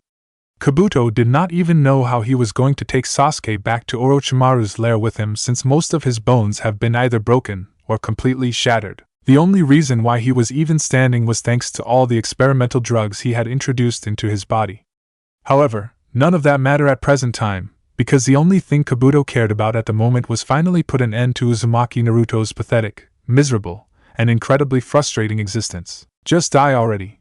Kabuto did not even know how he was going to take Sasuke back to Orochimaru's lair with him since most of his bones have been either broken or completely shattered. The only reason why he was even standing was thanks to all the experimental drugs he had introduced into his body. However, none of that mattered at present time, because the only thing Kabuto cared about at the moment was finally put an end to Uzumaki Naruto's pathetic, miserable, and incredibly frustrating existence. Just die already.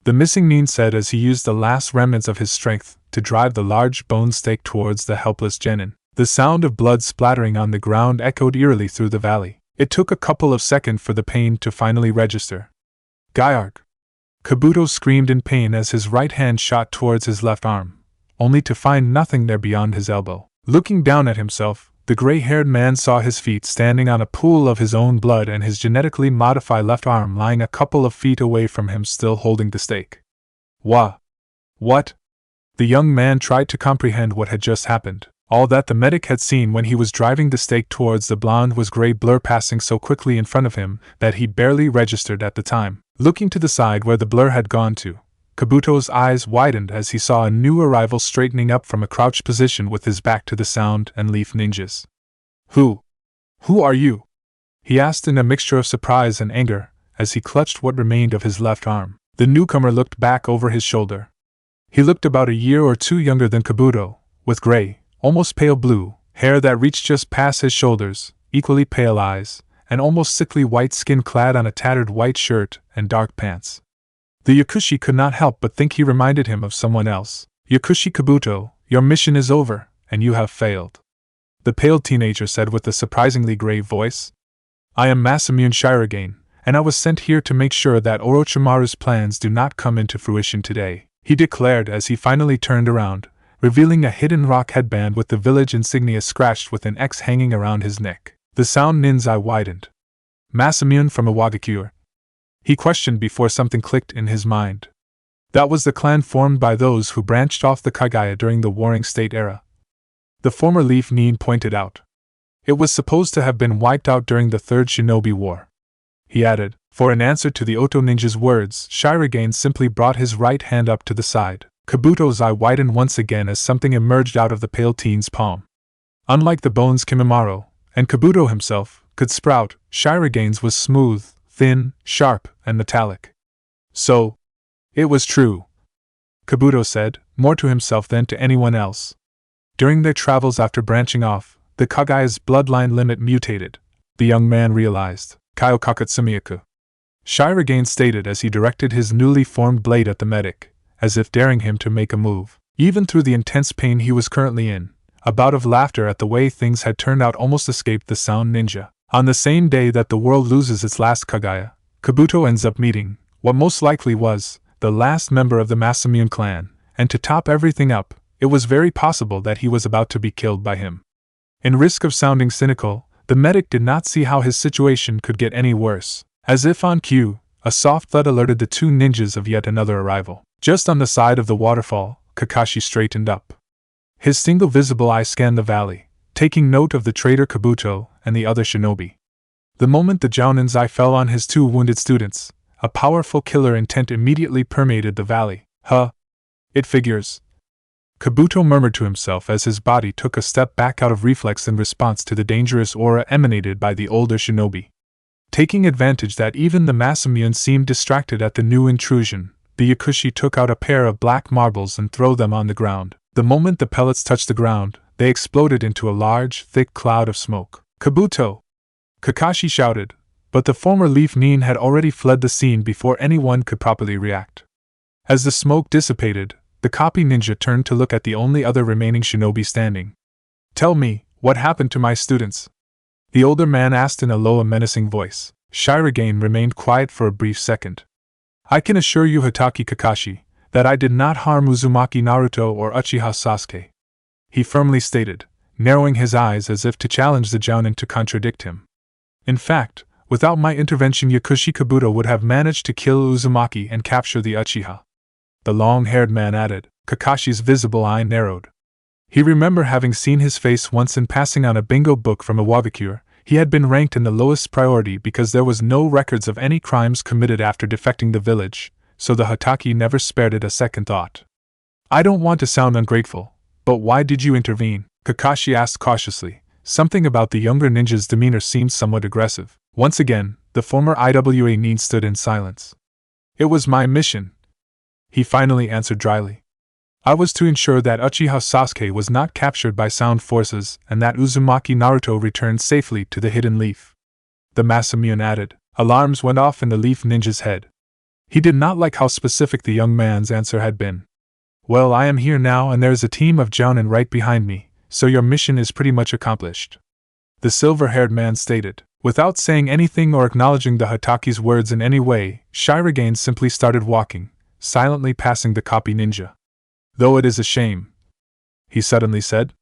The missing Nin said as he used the last remnants of his strength to drive the large bone stake towards the helpless genin. The sound of blood splattering on the ground echoed eerily through the valley. It took a couple of seconds for the pain to finally register. Gyarg! Kabuto screamed in pain as his right hand shot towards his left arm, only to find nothing there beyond his elbow. Looking down at himself, the gray-haired man saw his feet standing on a pool of his own blood and his genetically modified left arm lying a couple of feet away from him still holding the stake. What? The young man tried to comprehend what had just happened. All that the medic had seen when he was driving the stake towards the blonde was gray blur passing so quickly in front of him that he barely registered at the time. Looking to the side where the blur had gone to, Kabuto's eyes widened as he saw a new arrival straightening up from a crouched position with his back to the sound and leaf ninjas. Who are you? He asked in a mixture of surprise and anger as he clutched what remained of his left arm. The newcomer looked back over his shoulder. He looked about a year or two younger than Kabuto, with gray, almost pale blue, hair that reached just past his shoulders, equally pale eyes, and almost sickly white skin clad on a tattered white shirt and dark pants. The Yakushi could not help but think he reminded him of someone else. Yakushi Kabuto, your mission is over, and you have failed. The pale teenager said with a surprisingly grave voice. I am Masamune Shirogane, and I was sent here to make sure that Orochimaru's plans do not come into fruition today, he declared as he finally turned around, revealing a hidden rock headband with the village insignia scratched with an X hanging around his neck. The sound Nin's eye widened. Masamune from Iwagakure? He questioned before something clicked in his mind. That was the clan formed by those who branched off the Kagaya during the Warring State era. The former Leaf Nin pointed out. It was supposed to have been wiped out during the Third Shinobi War. He added, for in answer to the Oto ninja's words, Shirogane simply brought his right hand up to the side. Kabuto's eye widened once again as something emerged out of the pale teen's palm. Unlike the bones Kimimaro, and Kabuto himself, could sprout, Shirogane's was smooth, thin, sharp, and metallic. So, it was true, Kabuto said, more to himself than to anyone else. During their travels after branching off, the Kagaya's bloodline limit mutated, the young man realized. Kaiokakatsumiyaku. Shirogane stated as he directed his newly formed blade at the medic, as if daring him to make a move. Even through the intense pain he was currently in, a bout of laughter at the way things had turned out almost escaped the sound ninja. On the same day that the world loses its last Kagaya, Kabuto ends up meeting what most likely was the last member of the Masamune clan, and to top everything up, it was very possible that he was about to be killed by him. In risk of sounding cynical, the medic did not see how his situation could get any worse. As if on cue, a soft thud alerted the two ninjas of yet another arrival. Just on the side of the waterfall, Kakashi straightened up. His single visible eye scanned the valley, taking note of the traitor Kabuto and the other shinobi. The moment the Jounin's eye fell on his two wounded students, a powerful killer intent immediately permeated the valley. It figures. Kabuto murmured to himself as his body took a step back out of reflex in response to the dangerous aura emanated by the older shinobi. Taking advantage that even the Masamune seemed distracted at the new intrusion, the Yakushi took out a pair of black marbles and threw them on the ground. The moment the pellets touched the ground, they exploded into a large, thick cloud of smoke. Kabuto! Kakashi shouted, but the former Leaf Nin had already fled the scene before anyone could properly react. As the smoke dissipated, the copy ninja turned to look at the only other remaining shinobi standing. "Tell me, what happened to my students?" the older man asked in a low and menacing voice. Shirogane remained quiet for a brief second. "I can assure you, Hatake Kakashi, that I did not harm Uzumaki Naruto or Uchiha Sasuke," he firmly stated, narrowing his eyes as if to challenge the Jounin to contradict him. "In fact, without my intervention Yakushi Kabuto would have managed to kill Uzumaki and capture the Uchiha," the long-haired man added. Kakashi's visible eye narrowed. He remembered having seen his face once in passing on a bingo book from Iwabakure. He had been ranked in the lowest priority because there was no records of any crimes committed after defecting the village, so the Hatake never spared it a second thought. "I don't want to sound ungrateful, but why did you intervene?" Kakashi asked cautiously. Something about the younger ninja's demeanor seemed somewhat aggressive. Once again, the former IWA Nin stood in silence. "It was my mission," he finally answered dryly. "I was to ensure that Uchiha Sasuke was not captured by sound forces and that Uzumaki Naruto returned safely to the Hidden Leaf." The Masamune added. Alarms went off in the Leaf Ninja's head. He did not like how specific the young man's answer had been. "Well, I am here now and there's a team of Jounin right behind me, so your mission is pretty much accomplished," the silver-haired man stated. Without saying anything or acknowledging the Hatake's words in any way, Shirogane simply started walking, silently passing the copy ninja. "Though it is a shame," he suddenly said,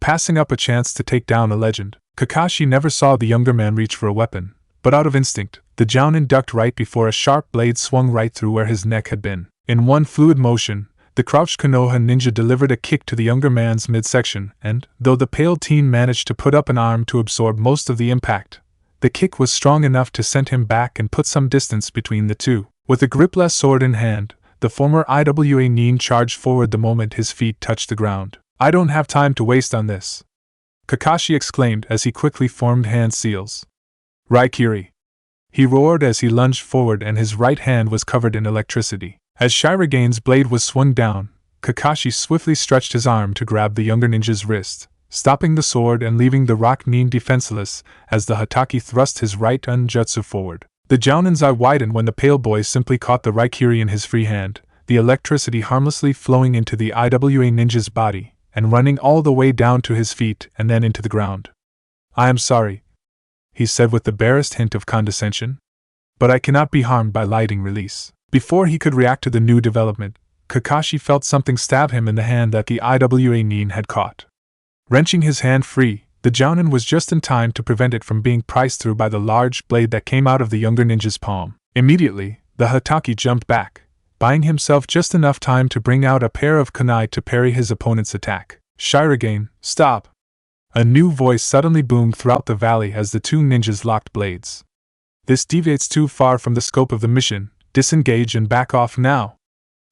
passing up a chance to take down a legend. Kakashi never saw the younger man reach for a weapon, but out of instinct, the Jounin ducked right before a sharp blade swung right through where his neck had been. In one fluid motion, the crouched Konoha ninja delivered a kick to the younger man's midsection, and, though the pale teen managed to put up an arm to absorb most of the impact, the kick was strong enough to send him back and put some distance between the two. With a gripless sword in hand, the former IWA Nin charged forward the moment his feet touched the ground. "I don't have time to waste on this," Kakashi exclaimed as he quickly formed hand seals. "Raikiri!" he roared as he lunged forward and his right hand was covered in electricity. As Shirogane's blade was swung down, Kakashi swiftly stretched his arm to grab the younger ninja's wrist, stopping the sword and leaving the rock Nin defenseless as the Hatake thrust his right unjutsu forward. The Jounin's eye widened when the pale boy simply caught the Raikiri in his free hand, the electricity harmlessly flowing into the IWA ninja's body and running all the way down to his feet and then into the ground. "I am sorry," he said with the barest hint of condescension, "but I cannot be harmed by lightning release." Before he could react to the new development, Kakashi felt something stab him in the hand that the IWA Nin had caught. Wrenching his hand free, the Jounin was just in time to prevent it from being priced through by the large blade that came out of the younger ninja's palm. Immediately, the Hatake jumped back, buying himself just enough time to bring out a pair of kunai to parry his opponent's attack. "Shirogane, stop!" A new voice suddenly boomed throughout the valley as the two ninjas locked blades. "This deviates too far from the scope of the mission. Disengage and back off now,"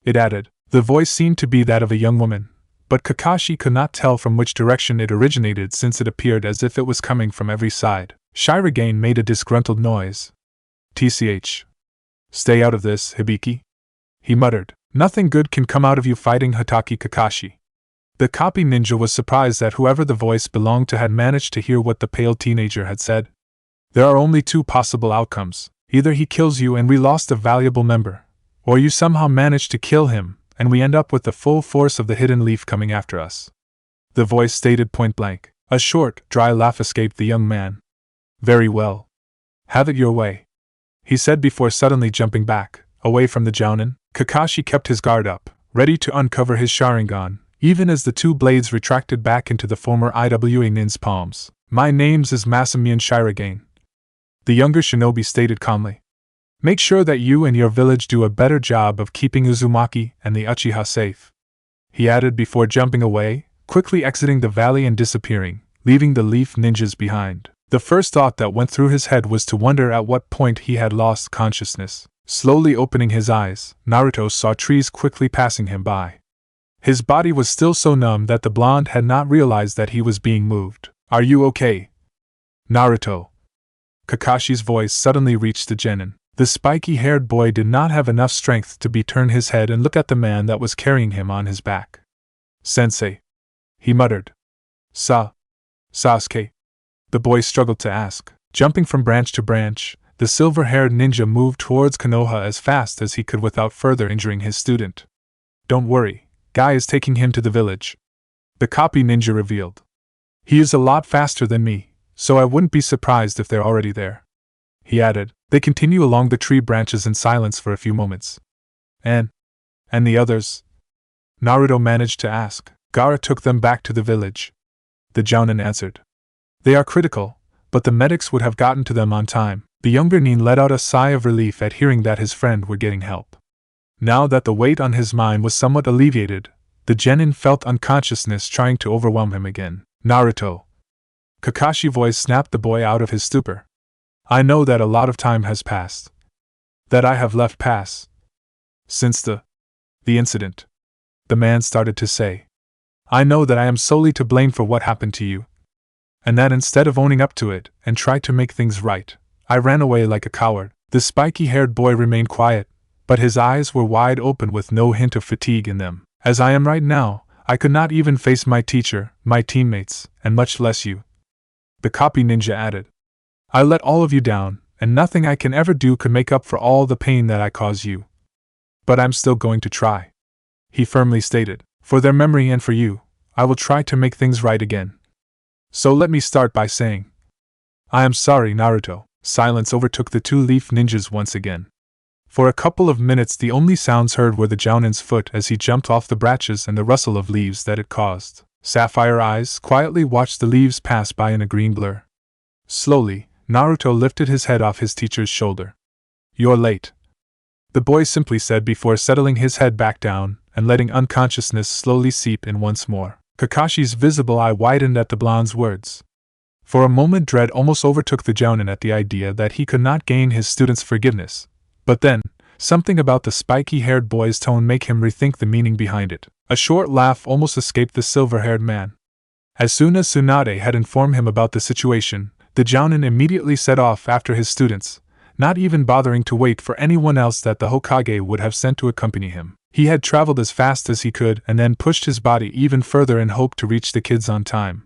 it added. The voice seemed to be that of a young woman, but Kakashi could not tell from which direction it originated since it appeared as if it was coming from every side. Shirogane made a disgruntled noise. "Tch. Stay out of this, Hibiki," he muttered. "Nothing good can come out of you fighting Hatake Kakashi." The copy ninja was surprised that whoever the voice belonged to had managed to hear what the pale teenager had said. There are only two possible outcomes. Either he kills you and we lost a valuable member, or you somehow manage to kill him and we end up with the full force of the hidden leaf coming after us. The voice stated point blank. A short, dry laugh escaped the young man. Very well. Have it your way, he said before suddenly jumping back, away from the Jounin. Kakashi kept his guard up, ready to uncover his Sharingan, even as the two blades retracted back into the former Iwa Nin's palms. My name's is Masamian Shirogane, the younger shinobi stated calmly. Make sure that you and your village do a better job of keeping Uzumaki and the Uchiha safe, he added before jumping away, quickly exiting the valley and disappearing, leaving the leaf ninjas behind. The first thought that went through his head was to wonder at what point he had lost consciousness. Slowly opening his eyes, Naruto saw trees quickly passing him by. His body was still so numb that the blonde had not realized that he was being moved. Are you okay, Naruto? Kakashi's voice suddenly reached the genin. The spiky-haired boy did not have enough strength to turn his head and look at the man that was carrying him on his back. Sensei, he muttered. Sasuke? The boy struggled to ask. Jumping from branch to branch, the silver-haired ninja moved towards Konoha as fast as he could without further injuring his student. Don't worry, Guy is taking him to the village, the copy ninja revealed. He is a lot faster than me, so I wouldn't be surprised if they're already there, he added. They continue along the tree branches in silence for a few moments. And the others? Naruto managed to ask. Gaara took them back to the village, the Jounin answered. They are critical, but the medics would have gotten to them on time. The younger Nin let out a sigh of relief at hearing that his friend were getting help. Now that the weight on his mind was somewhat alleviated, the genin felt unconsciousness trying to overwhelm him again. Naruto. Kakashi voice snapped the boy out of his stupor. I know that a lot of time has passed. That I have left pass. Since the incident, the man started to say. I know that I am solely to blame for what happened to you. And that instead of owning up to it and try to make things right, I ran away like a coward. The spiky-haired boy remained quiet, but his eyes were wide open with no hint of fatigue in them. As I am right now, I could not even face my teacher, my teammates, and much less you, the copy ninja added. I let all of you down, and nothing I can ever do could make up for all the pain that I caused you. But I'm still going to try, he firmly stated. For their memory and for you, I will try to make things right again. So let me start by saying, I am sorry, Naruto. Silence overtook the two leaf ninjas once again. For a couple of minutes the only sounds heard were the Jounin's foot as he jumped off the branches and the rustle of leaves that it caused. Sapphire eyes quietly watched the leaves pass by in a green blur. Slowly, Naruto lifted his head off his teacher's shoulder. You're late, the boy simply said before settling his head back down and letting unconsciousness slowly seep in once more. Kakashi's visible eye widened at the blonde's words. For a moment dread almost overtook the Jounin at the idea that he could not gain his student's forgiveness, but then, something about the spiky-haired boy's tone made him rethink the meaning behind it. A short laugh almost escaped the silver-haired man. As soon as Tsunade had informed him about the situation, the Jounin immediately set off after his students, not even bothering to wait for anyone else that the Hokage would have sent to accompany him. He had traveled as fast as he could and then pushed his body even further in hope to reach the kids on time.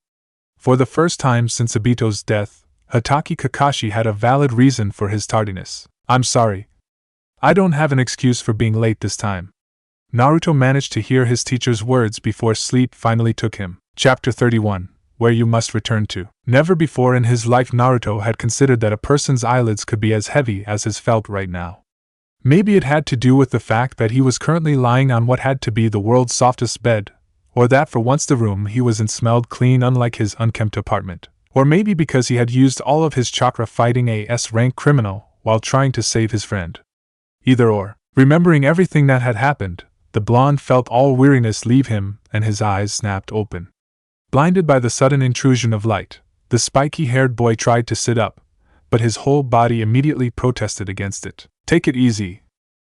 For the first time since Obito's death, Hatake Kakashi had a valid reason for his tardiness. I'm sorry. I don't have an excuse for being late this time. Naruto managed to hear his teacher's words before sleep finally took him. Chapter 31. Where you must return to. Never before in his life Naruto had considered that a person's eyelids could be as heavy as his felt right now. Maybe it had to do with the fact that he was currently lying on what had to be the world's softest bed, or that for once the room he was in smelled clean unlike his unkempt apartment, or maybe because he had used all of his chakra fighting a S-rank criminal while trying to save his friend. Either or. Remembering everything that had happened, the blonde felt all weariness leave him and his eyes snapped open. Blinded by the sudden intrusion of light, the spiky-haired boy tried to sit up, but his whole body immediately protested against it. Take it easy.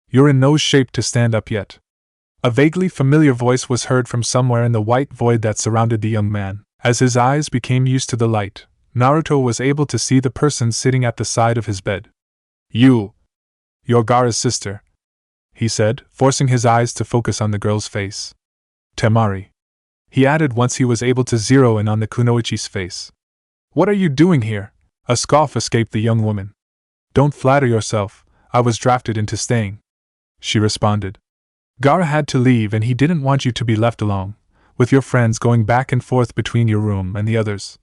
You're in no shape to stand up yet. A vaguely familiar voice was heard from somewhere in the white void that surrounded the young man. As his eyes became used to the light, Naruto was able to see the person sitting at the side of his bed. You're Gaara's sister, he said, forcing his eyes to focus on the girl's face. Temari. he added once he was able to zero in on the kunoichi's face. What are you doing here? A scoff escaped the young woman. Don't flatter yourself, I was drafted into staying, she responded. Gaara had to leave and he didn't want you to be left alone, with your friends going back and forth between your room and the others.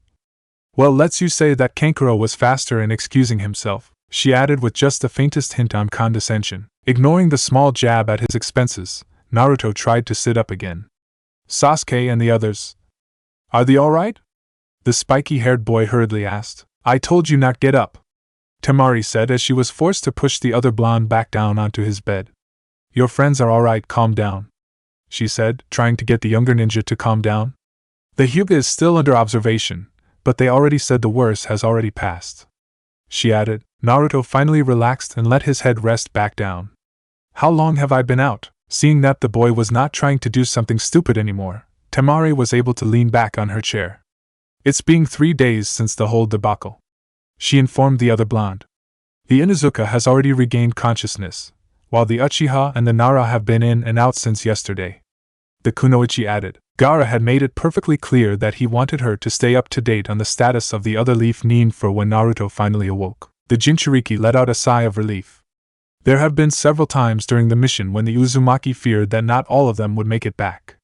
Well, let's you say that Kankuro was faster in excusing himself, she added with just the faintest hint on condescension. Ignoring the small jab at his expenses, Naruto tried to sit up again. Sasuke and the others. Are they alright? The spiky-haired boy hurriedly asked. I told you not get up, Temari said as she was forced to push the other blonde back down onto his bed. Your friends are alright, calm down, she said, trying to get the younger ninja to calm down. The Hyuga is still under observation, but they already said the worst has already passed, she added. Naruto finally relaxed and let his head rest back down. How long have I been out? Seeing that the boy was not trying to do something stupid anymore, Temari was able to lean back on her chair. It's been 3 days since the whole debacle, she informed the other blonde. The Inuzuka has already regained consciousness, while the Uchiha and the Nara have been in and out since yesterday. The kunoichi added. Gaara had made it perfectly clear that he wanted her to stay up to date on the status of the other leaf nin for when Naruto finally awoke. The Jinchuriki let out a sigh of relief. There have been several times during the mission when the Uzumaki feared that not all of them would make it back.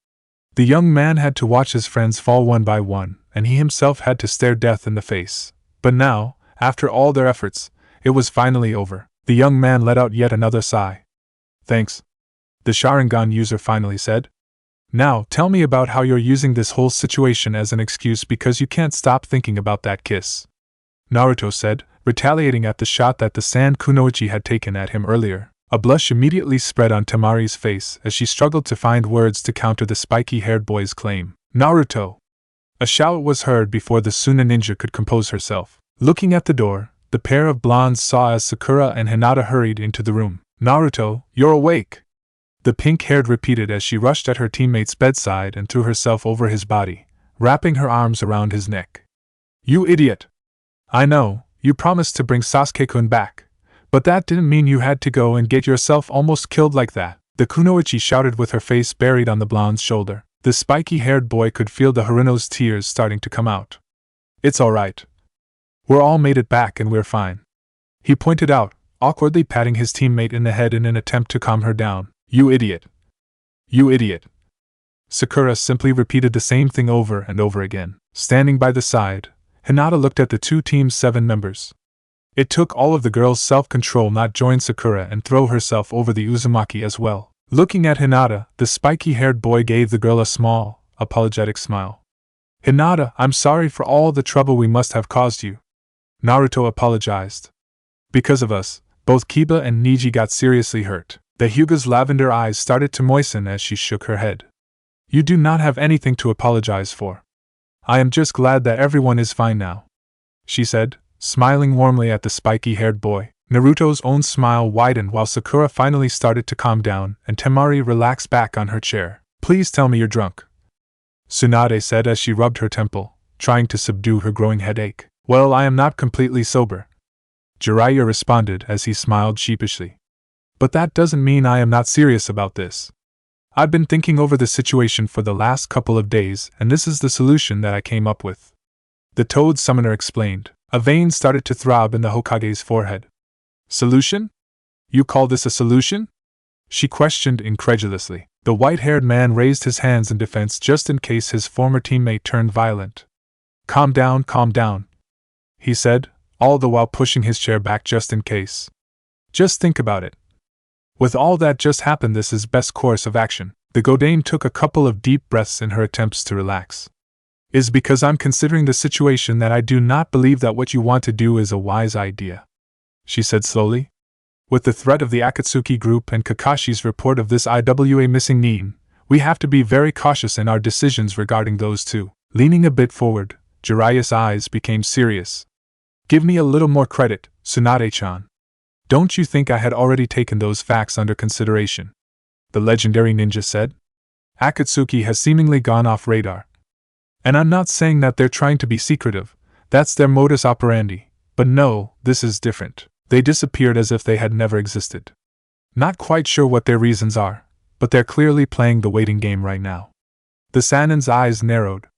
The young man had to watch his friends fall one by one, and he himself had to stare death in the face. But now, after all their efforts, it was finally over. The young man let out yet another sigh. Thanks, the Sharingan user finally said. Now, tell me about how you're using this whole situation as an excuse because you can't stop thinking about that kiss, Naruto said, retaliating at the shot that the Sand Kunoichi had taken at him earlier. A blush immediately spread on Temari's face as she struggled to find words to counter the spiky-haired boy's claim. Naruto! A shout was heard before the Suna ninja could compose herself. Looking at the door, the pair of blondes saw as Sakura and Hinata hurried into the room. Naruto, you're awake! The pink-haired repeated as she rushed at her teammate's bedside and threw herself over his body, wrapping her arms around his neck. You idiot! I know, you promised to bring Sasuke-kun back, but that didn't mean you had to go and get yourself almost killed like that, the kunoichi shouted with her face buried on the blonde's shoulder. The spiky-haired boy could feel the Haruno's tears starting to come out. It's alright. We're all made it back and we're fine, he pointed out, awkwardly patting his teammate in the head in an attempt to calm her down. You idiot. You idiot. Sakura simply repeated the same thing over and over again. Standing by the side, Hinata looked at the two team's 7 members. It took all of the girl's self-control not join Sakura and throw herself over the Uzumaki as well. Looking at Hinata, the spiky-haired boy gave the girl a small, apologetic smile. Hinata, I'm sorry for all the trouble we must have caused you, Naruto apologized. Because of us, both Kiba and Niji got seriously hurt. The Hyuga's lavender eyes started to moisten as she shook her head. You do not have anything to apologize for. I am just glad that everyone is fine now, she said, smiling warmly at the spiky-haired boy. Naruto's own smile widened while Sakura finally started to calm down and Temari relaxed back on her chair. Please tell me you're drunk, Tsunade said as she rubbed her temple, trying to subdue her growing headache. Well, I am not completely sober, Jiraiya responded as he smiled sheepishly. But that doesn't mean I am not serious about this. I've been thinking over the situation for the last couple of days, and this is the solution that I came up with. The Toad Summoner explained. A vein started to throb in the Hokage's forehead. Solution? You call this a solution? She questioned incredulously. The white-haired man raised his hands in defense just in case his former teammate turned violent. Calm down, he said, all the while pushing his chair back just in case. Just think about it. With all that just happened, this is best course of action. The Godane took a couple of deep breaths in her attempts to relax. Is because I'm considering the situation that I do not believe that what you want to do is a wise idea, she said slowly. With the threat of the Akatsuki group and Kakashi's report of this IWA missing nin, we have to be very cautious in our decisions regarding those two. Leaning a bit forward, Jiraiya's eyes became serious. Give me a little more credit, Tsunade-chan. Don't you think I had already taken those facts under consideration? The legendary ninja said. Akatsuki has seemingly gone off radar. And I'm not saying that they're trying to be secretive, that's their modus operandi, but no, this is different. They disappeared as if they had never existed. Not quite sure what their reasons are, but they're clearly playing the waiting game right now. The Sanin's eyes narrowed.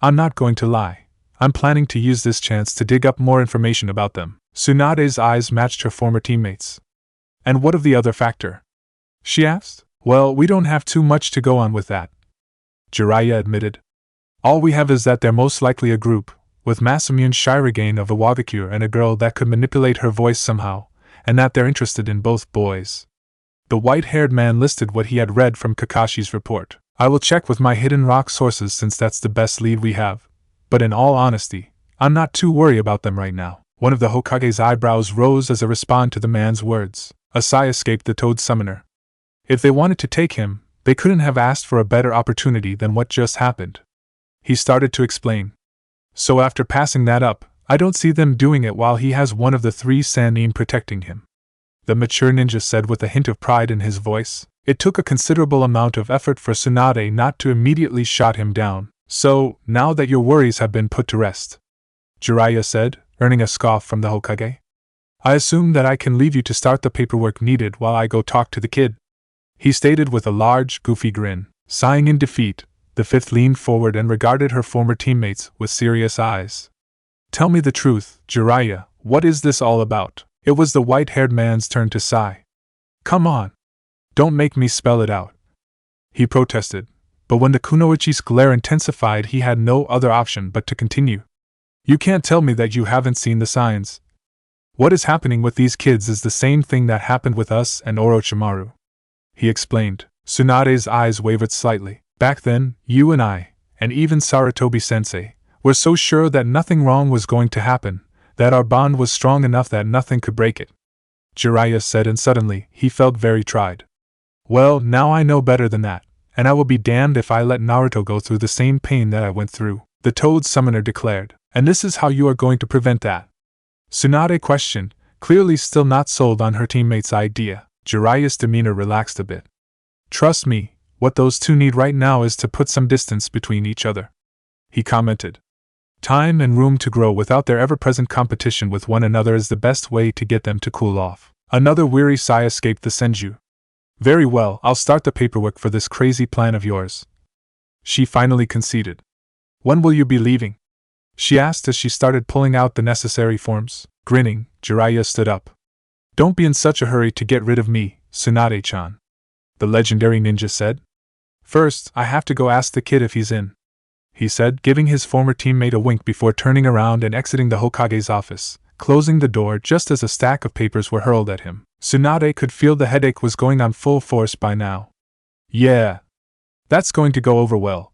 I'm not going to lie. I'm planning to use this chance to dig up more information about them. Tsunade's eyes matched her former teammates. And what of the other factor? She asked. Well, we don't have too much to go on with that, Jiraiya admitted. All we have is that they're most likely a group, with Masamune Shirogane of the Wagakure and a girl that could manipulate her voice somehow, and that they're interested in both boys. The white-haired man listed what he had read from Kakashi's report. I will check with my hidden rock sources since that's the best lead we have, but in all honesty, I'm not too worried about them right now. One of the Hokage's eyebrows rose as a response to the man's words. A sigh escaped the Toad Summoner. If they wanted to take him, they couldn't have asked for a better opportunity than what just happened. He started to explain. So after passing that up, I don't see them doing it while he has one of the 3 Sannin protecting him, the mature ninja said with a hint of pride in his voice. It took a considerable amount of effort for Tsunade not to immediately shot him down. So, now that your worries have been put to rest, Jiraiya said, earning a scoff from the Hokage, I assume that I can leave you to start the paperwork needed while I go talk to the kid, he stated with a large, goofy grin. Sighing in defeat, the 5th leaned forward and regarded her former teammates with serious eyes. Tell me the truth, Jiraiya, what is this all about? It was the white-haired man's turn to sigh. Come on. Don't make me spell it out, he protested, but when the kunoichi's glare intensified he had no other option but to continue. You can't tell me that you haven't seen the signs. What is happening with these kids is the same thing that happened with us and Orochimaru, he explained. Tsunade's eyes wavered slightly. Back then, you and I, and even Sarutobi-sensei, were so sure that nothing wrong was going to happen, that our bond was strong enough that nothing could break it, Jiraiya said, and suddenly, he felt very tried. Well, now I know better than that, and I will be damned if I let Naruto go through the same pain that I went through, the Toad Summoner declared. And this is how you are going to prevent that? Tsunade questioned, clearly still not sold on her teammate's idea. Jiraiya's demeanor relaxed a bit. Trust me, what those two need right now is to put some distance between each other, he commented. Time and room to grow without their ever-present competition with one another is the best way to get them to cool off. Another weary sigh escaped the Senju. Very well, I'll start the paperwork for this crazy plan of yours, she finally conceded. When will you be leaving? She asked as she started pulling out the necessary forms. Grinning, Jiraiya stood up. Don't be in such a hurry to get rid of me, Tsunade-chan, the legendary ninja said. First, I have to go ask the kid if he's in, he said, giving his former teammate a wink before turning around and exiting the Hokage's office, closing the door just as a stack of papers were hurled at him. Tsunade could feel the headache was going on full force by now. Yeah, that's going to go over well,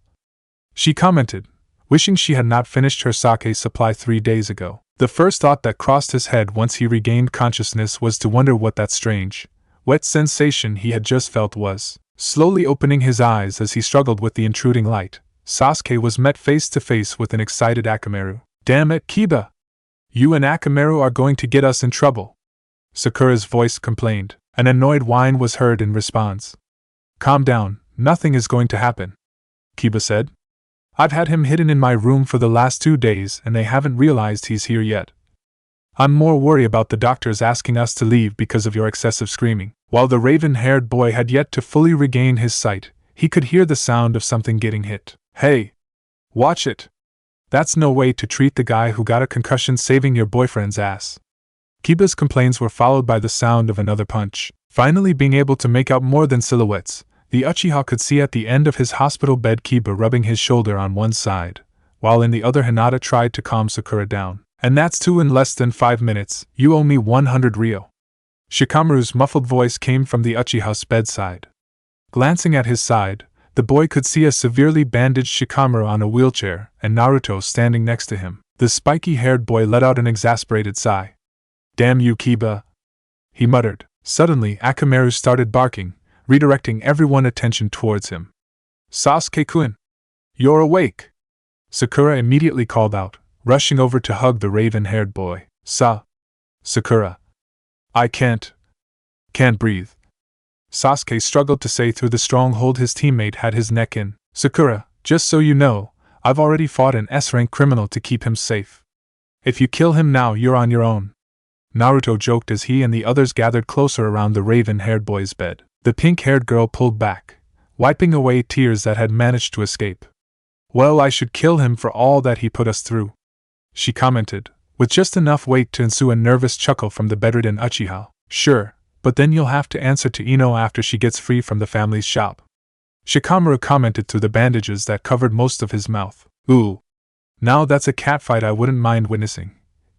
she commented, wishing she had not finished her sake supply 3 days ago. The first thought that crossed his head once he regained consciousness was to wonder what that strange, wet sensation he had just felt was. Slowly opening his eyes as he struggled with the intruding light, Sasuke was met face to face with an excited Akamaru. Damn it, Kiba! You and Akamaru are going to get us in trouble, Sakura's voice complained. An annoyed whine was heard in response. Calm down, nothing is going to happen, Kiba said. I've had him hidden in my room for the last 2 days and they haven't realized he's here yet. I'm more worried about the doctors asking us to leave because of your excessive screaming. While the raven-haired boy had yet to fully regain his sight, he could hear the sound of something getting hit. Hey! Watch it! That's no way to treat the guy who got a concussion saving your boyfriend's ass. Kiba's complaints were followed by the sound of another punch. Finally being able to make out more than silhouettes, the Uchiha could see at the end of his hospital bed Kiba rubbing his shoulder on one side, while in the other Hinata tried to calm Sakura down. And that's 2 in less than 5 minutes, you owe me 100 ryo. Shikamaru's muffled voice came from the Uchiha's bedside. Glancing at his side, the boy could see a severely bandaged Shikamaru on a wheelchair and Naruto standing next to him. The spiky-haired boy let out an exasperated sigh. Damn you, Kiba, he muttered. Suddenly Akamaru started barking, redirecting everyone's attention towards him. Sasuke-kun! You're awake! Sakura immediately called out, rushing over to hug the raven-haired boy. Sakura. I can't breathe. Sasuke struggled to say through the strong hold his teammate had his neck in. Sakura, just so you know, I've already fought an S-rank criminal to keep him safe. If you kill him now, you're on your own, Naruto joked as he and the others gathered closer around the raven-haired boy's bed. The pink-haired girl pulled back, wiping away tears that had managed to escape. Well, I should kill him for all that he put us through, she commented, with just enough weight to ensue a nervous chuckle from the bedridden Uchiha. Sure, but then you'll have to answer to Ino after she gets free from the family's shop. Shikamaru commented through the bandages that covered most of his mouth. Ooh. Now that's a catfight I wouldn't mind witnessing,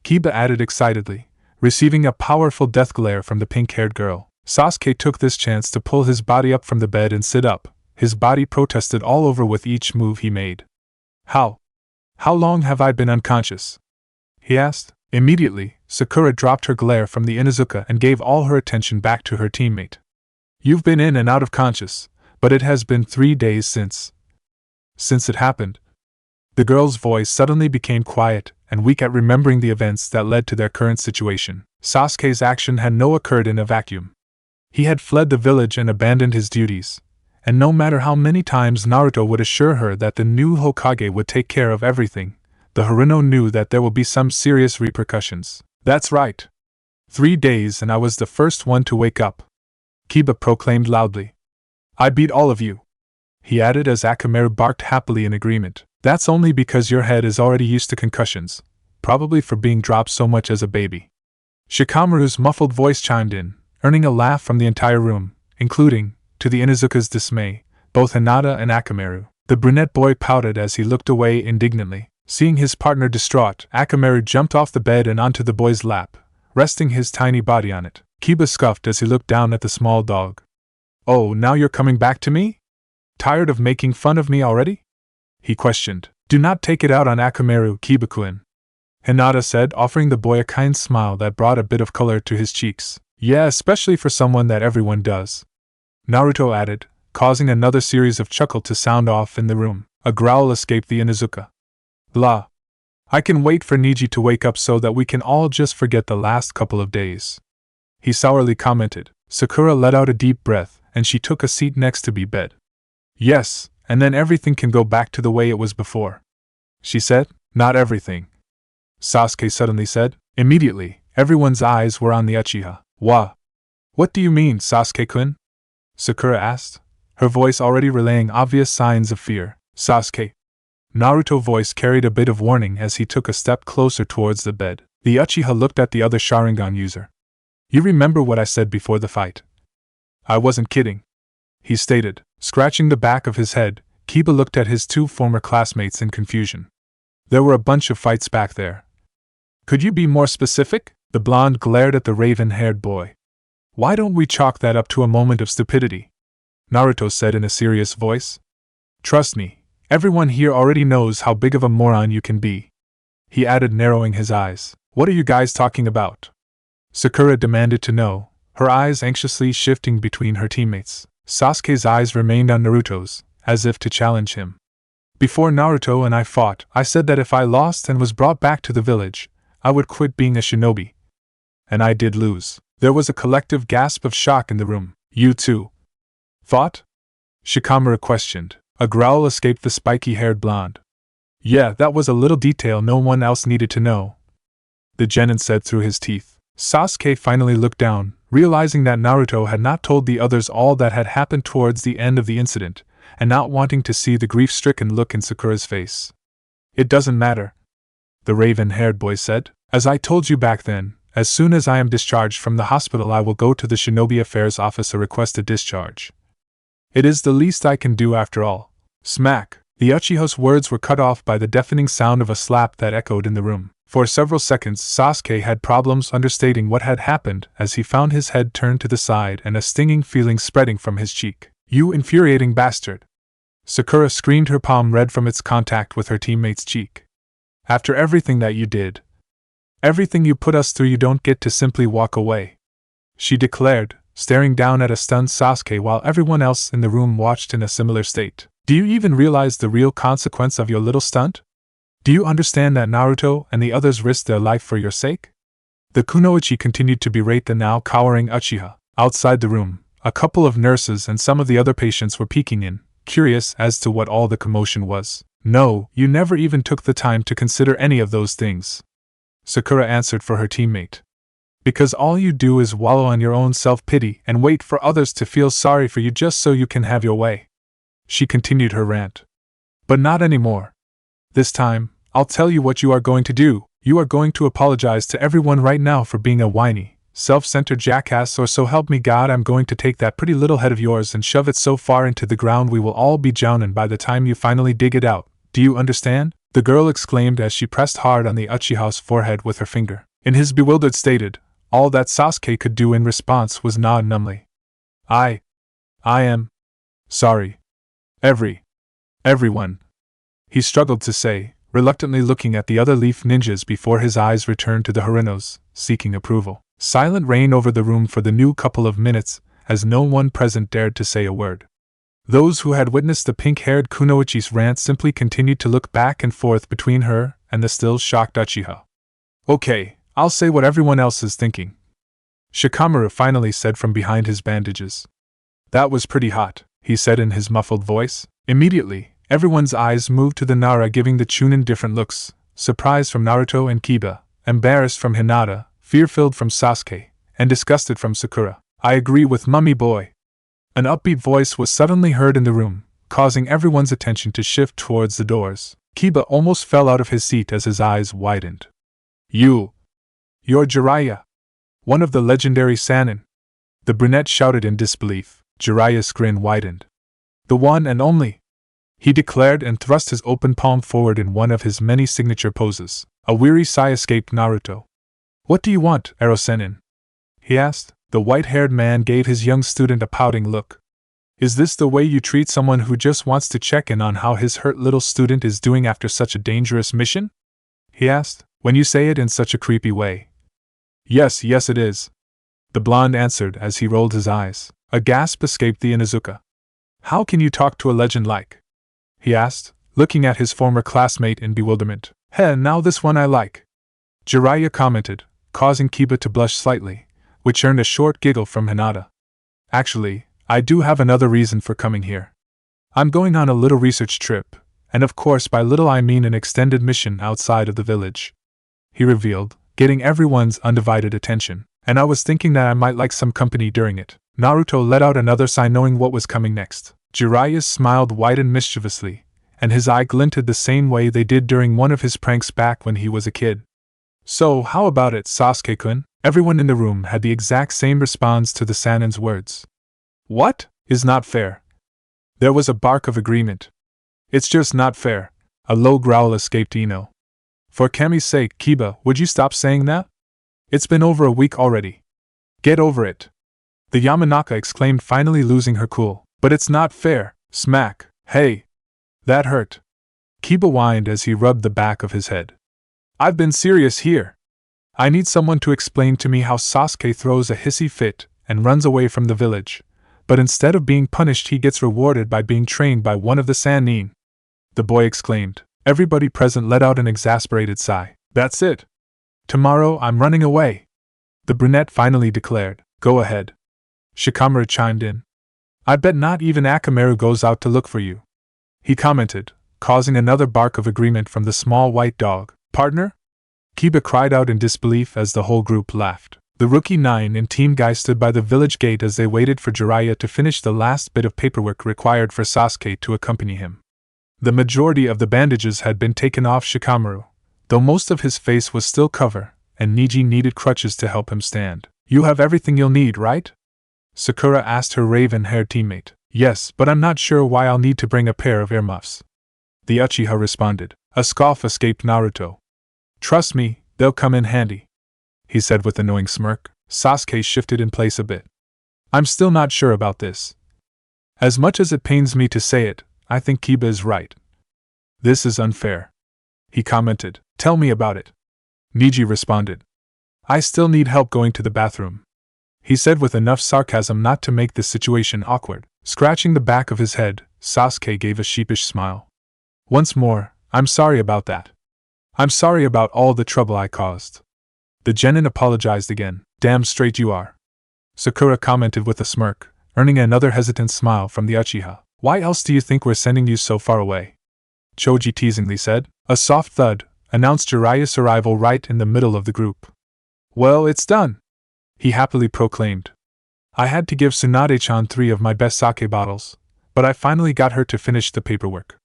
Kiba added excitedly, receiving a powerful death glare from the pink-haired girl. Sasuke took this chance to pull his body up from the bed and sit up. His body protested all over with each move he made. How long have I been unconscious? He asked. Immediately, Sakura dropped her glare from the Inuzuka and gave all her attention back to her teammate. You've been in and out of conscious, but it has been 3 days since it happened. The girl's voice suddenly became quiet and weak at remembering the events that led to their current situation. Sasuke's action had not occurred in a vacuum. He had fled the village and abandoned his duties, and no matter how many times Naruto would assure her that the new Hokage would take care of everything, the Haruno knew that there will be some serious repercussions. That's right. 3 days and I was the first one to wake up, Kiba proclaimed loudly. I beat all of you, he added as Akamaru barked happily in agreement. That's only because your head is already used to concussions, probably for being dropped so much as a baby. Shikamaru's muffled voice chimed in, earning a laugh from the entire room, including, to the Inuzuka's dismay, both Hinata and Akamaru. The brunette boy pouted as he looked away indignantly. Seeing his partner distraught, Akamaru jumped off the bed and onto the boy's lap, resting his tiny body on it. Kiba scoffed as he looked down at the small dog. Oh, now you're coming back to me? Tired of making fun of me already? He questioned. Do not take it out on Akamaru, Kiba-kun, Hinata said, offering the boy a kind smile that brought a bit of color to his cheeks. Yeah, especially for someone that everyone does, Naruto added, causing another series of chuckles to sound off in the room. A growl escaped the Inuzuka. La. I can wait for Niji to wake up so that we can all just forget the last couple of days, he sourly commented. Sakura let out a deep breath, and she took a seat next to bed. Yes, and then everything can go back to the way it was before, she said. Not everything, Sasuke suddenly said. Immediately, everyone's eyes were on the Uchiha. What do you mean, Sasuke-kun? Sakura asked, her voice already relaying obvious signs of fear. Sasuke. Naruto's voice carried a bit of warning as he took a step closer towards the bed. The Uchiha looked at the other Sharingan user. You remember what I said before the fight? I wasn't kidding, he stated. Scratching the back of his head, Kiba looked at his 2 former classmates in confusion. There were a bunch of fights back there. Could you be more specific? The blonde glared at the raven-haired boy. Why don't we chalk that up to a moment of stupidity? Naruto said in a serious voice. Trust me, everyone here already knows how big of a moron you can be, he added, narrowing his eyes. What are you guys talking about? Sakura demanded to know, her eyes anxiously shifting between her teammates. Sasuke's eyes remained on Naruto's, as if to challenge him. Before Naruto and I fought, I said that if I lost and was brought back to the village, I would quit being a shinobi. And I did lose. There was a collective gasp of shock in the room. You too fought? Shikamaru questioned. A growl escaped the spiky-haired blonde. Yeah, that was a little detail no one else needed to know, the genin said through his teeth. Sasuke finally looked down, realizing that Naruto had not told the others all that had happened towards the end of the incident, and not wanting to see the grief-stricken look in Sakura's face. It doesn't matter, the raven-haired boy said. As I told you back then, as soon as I am discharged from the hospital I will go to the Shinobi Affairs office to request a discharge. It is the least I can do after all. Smack! The Uchiha's words were cut off by the deafening sound of a slap that echoed in the room. For several seconds Sasuke had problems understating what had happened as he found his head turned to the side and a stinging feeling spreading from his cheek. You infuriating bastard! Sakura screamed, her palm red from its contact with her teammate's cheek. After everything that you did, everything you put us through, you don't get to simply walk away, she declared, staring down at a stunned Sasuke while everyone else in the room watched in a similar state. Do you even realize the real consequence of your little stunt? Do you understand that Naruto and the others risked their life for your sake? The kunoichi continued to berate the now cowering Uchiha. Outside the room, a couple of nurses and some of the other patients were peeking in, curious as to what all the commotion was. No, you never even took the time to consider any of those things, Sakura answered for her teammate. Because all you do is wallow in your own self-pity and wait for others to feel sorry for you just so you can have your way. She continued her rant. But not anymore. This time, I'll tell you what you are going to do. You are going to apologize to everyone right now for being a whiny, self-centered jackass, or so help me God, I'm going to take that pretty little head of yours and shove it so far into the ground we will all be drowning by the time you finally dig it out. Do you understand? The girl exclaimed as she pressed hard on the Uchiha's forehead with her finger. In his bewildered stated, all that Sasuke could do in response was nod numbly. I am sorry. Everyone. He struggled to say, reluctantly looking at the other leaf ninjas before his eyes returned to the Harinos, seeking approval. Silent reigned over the room for the new couple of minutes, as no one present dared to say a word. Those who had witnessed the pink-haired Kunoichi's rant simply continued to look back and forth between her and the still shocked Uchiha. Okay, I'll say what everyone else is thinking, Shikamaru finally said from behind his bandages. That was pretty hot, he said in his muffled voice. Immediately, everyone's eyes moved to the Nara, giving the Chunin different looks, surprise from Naruto and Kiba, embarrassed from Hinata, fear-filled from Sasuke, and disgusted from Sakura. I agree with Mummy Boy. An upbeat voice was suddenly heard in the room, causing everyone's attention to shift towards the doors. Kiba almost fell out of his seat as his eyes widened. You're Jiraiya, one of the legendary Sannin. The brunette shouted in disbelief. Jiraiya's grin widened. The one and only, he declared and thrust his open palm forward in one of his many signature poses. A weary sigh escaped Naruto. What do you want, Ero Sennin? He asked. The white-haired man gave his young student a pouting look. Is this the way you treat someone who just wants to check in on how his hurt little student is doing after such a dangerous mission? He asked, when you say it in such a creepy way. Yes, it is. The blonde answered as he rolled his eyes. A gasp escaped the Inuzuka. How can you talk to a legend like? He asked, looking at his former classmate in bewilderment. Now this one I like. Jiraiya commented, causing Kiba to blush slightly, which earned a short giggle from Hinata. Actually, I do have another reason for coming here. I'm going on a little research trip, and of course by little I mean an extended mission outside of the village, he revealed, getting everyone's undivided attention, and I was thinking that I might like some company during it. Naruto let out another sigh knowing what was coming next. Jiraiya's smile widened mischievously, and his eye glinted the same way they did during one of his pranks back when he was a kid. So, how about it, Sasuke-kun? Everyone in the room had the exact same response to the Sannin's words. What? Is not fair. There was a bark of agreement. It's just not fair. A low growl escaped Ino. For Kami's sake, Kiba, would you stop saying that? It's been over a week already. Get over it. The Yamanaka exclaimed, finally losing her cool. But it's not fair. Smack. Hey. That hurt. Kiba whined as he rubbed the back of his head. I've been serious here. I need someone to explain to me how Sasuke throws a hissy fit and runs away from the village, but instead of being punished he gets rewarded by being trained by one of the Sannin. The boy exclaimed. Everybody present let out an exasperated sigh. That's it. Tomorrow I'm running away. The brunette finally declared. Go ahead. Shikamaru chimed in. I bet not even Akamaru goes out to look for you, he commented, causing another bark of agreement from the small white dog. Partner? Kiba cried out in disbelief as the whole group laughed. The rookie 9 and Team Guy stood by the village gate as they waited for Jiraiya to finish the last bit of paperwork required for Sasuke to accompany him. The majority of the bandages had been taken off Shikamaru, though most of his face was still covered, and Niji needed crutches to help him stand. You have everything you'll need, right? Sakura asked her raven-haired teammate. Yes, but I'm not sure why I'll need to bring a pair of earmuffs. The Uchiha responded. A scoff escaped Naruto. Trust me, they'll come in handy, he said with a knowing smirk. Sasuke shifted in place a bit. I'm still not sure about this. As much as it pains me to say it, I think Kiba is right. This is unfair, he commented. Tell me about it. Niji responded. I still need help going to the bathroom, he said with enough sarcasm not to make the situation awkward. Scratching the back of his head, Sasuke gave a sheepish smile. Once more, I'm sorry about that. I'm sorry about all the trouble I caused. The genin apologized again. Damn straight you are, Sakura commented with a smirk, earning another hesitant smile from the Uchiha. Why else do you think we're sending you so far away? Choji teasingly said. A soft thud announced Jiraiya's arrival right in the middle of the group. Well, it's done, he happily proclaimed. I had to give Tsunade-chan 3 of my best sake bottles, but I finally got her to finish the paperwork.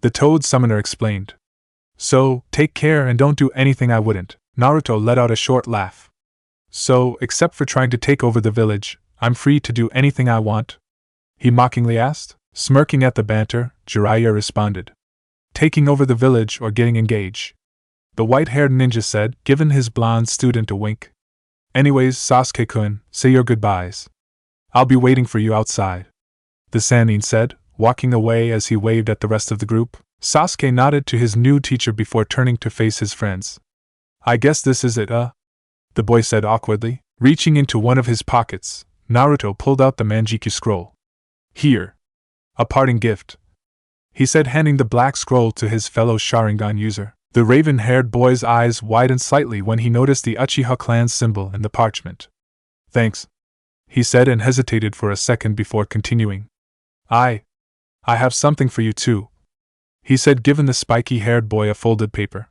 The Toad Summoner explained. So, take care and don't do anything I wouldn't. Naruto let out a short laugh. So, except for trying to take over the village, I'm free to do anything I want? He mockingly asked. Smirking at the banter, Jiraiya responded. Taking over the village or getting engaged? The white-haired ninja said, giving his blonde student a wink. Anyways, Sasuke-kun, say your goodbyes. I'll be waiting for you outside. The Sannin said, walking away as he waved at the rest of the group. Sasuke nodded to his new teacher before turning to face his friends. I guess this is it, the boy said awkwardly. Reaching into one of his pockets, Naruto pulled out the Manjikyu scroll. Here. A parting gift, he said, handing the black scroll to his fellow Sharingan user. The raven-haired boy's eyes widened slightly when he noticed the Uchiha clan's symbol in the parchment. Thanks, he said, and hesitated for a second before continuing. I have something for you too, he said, giving the spiky-haired boy a folded paper.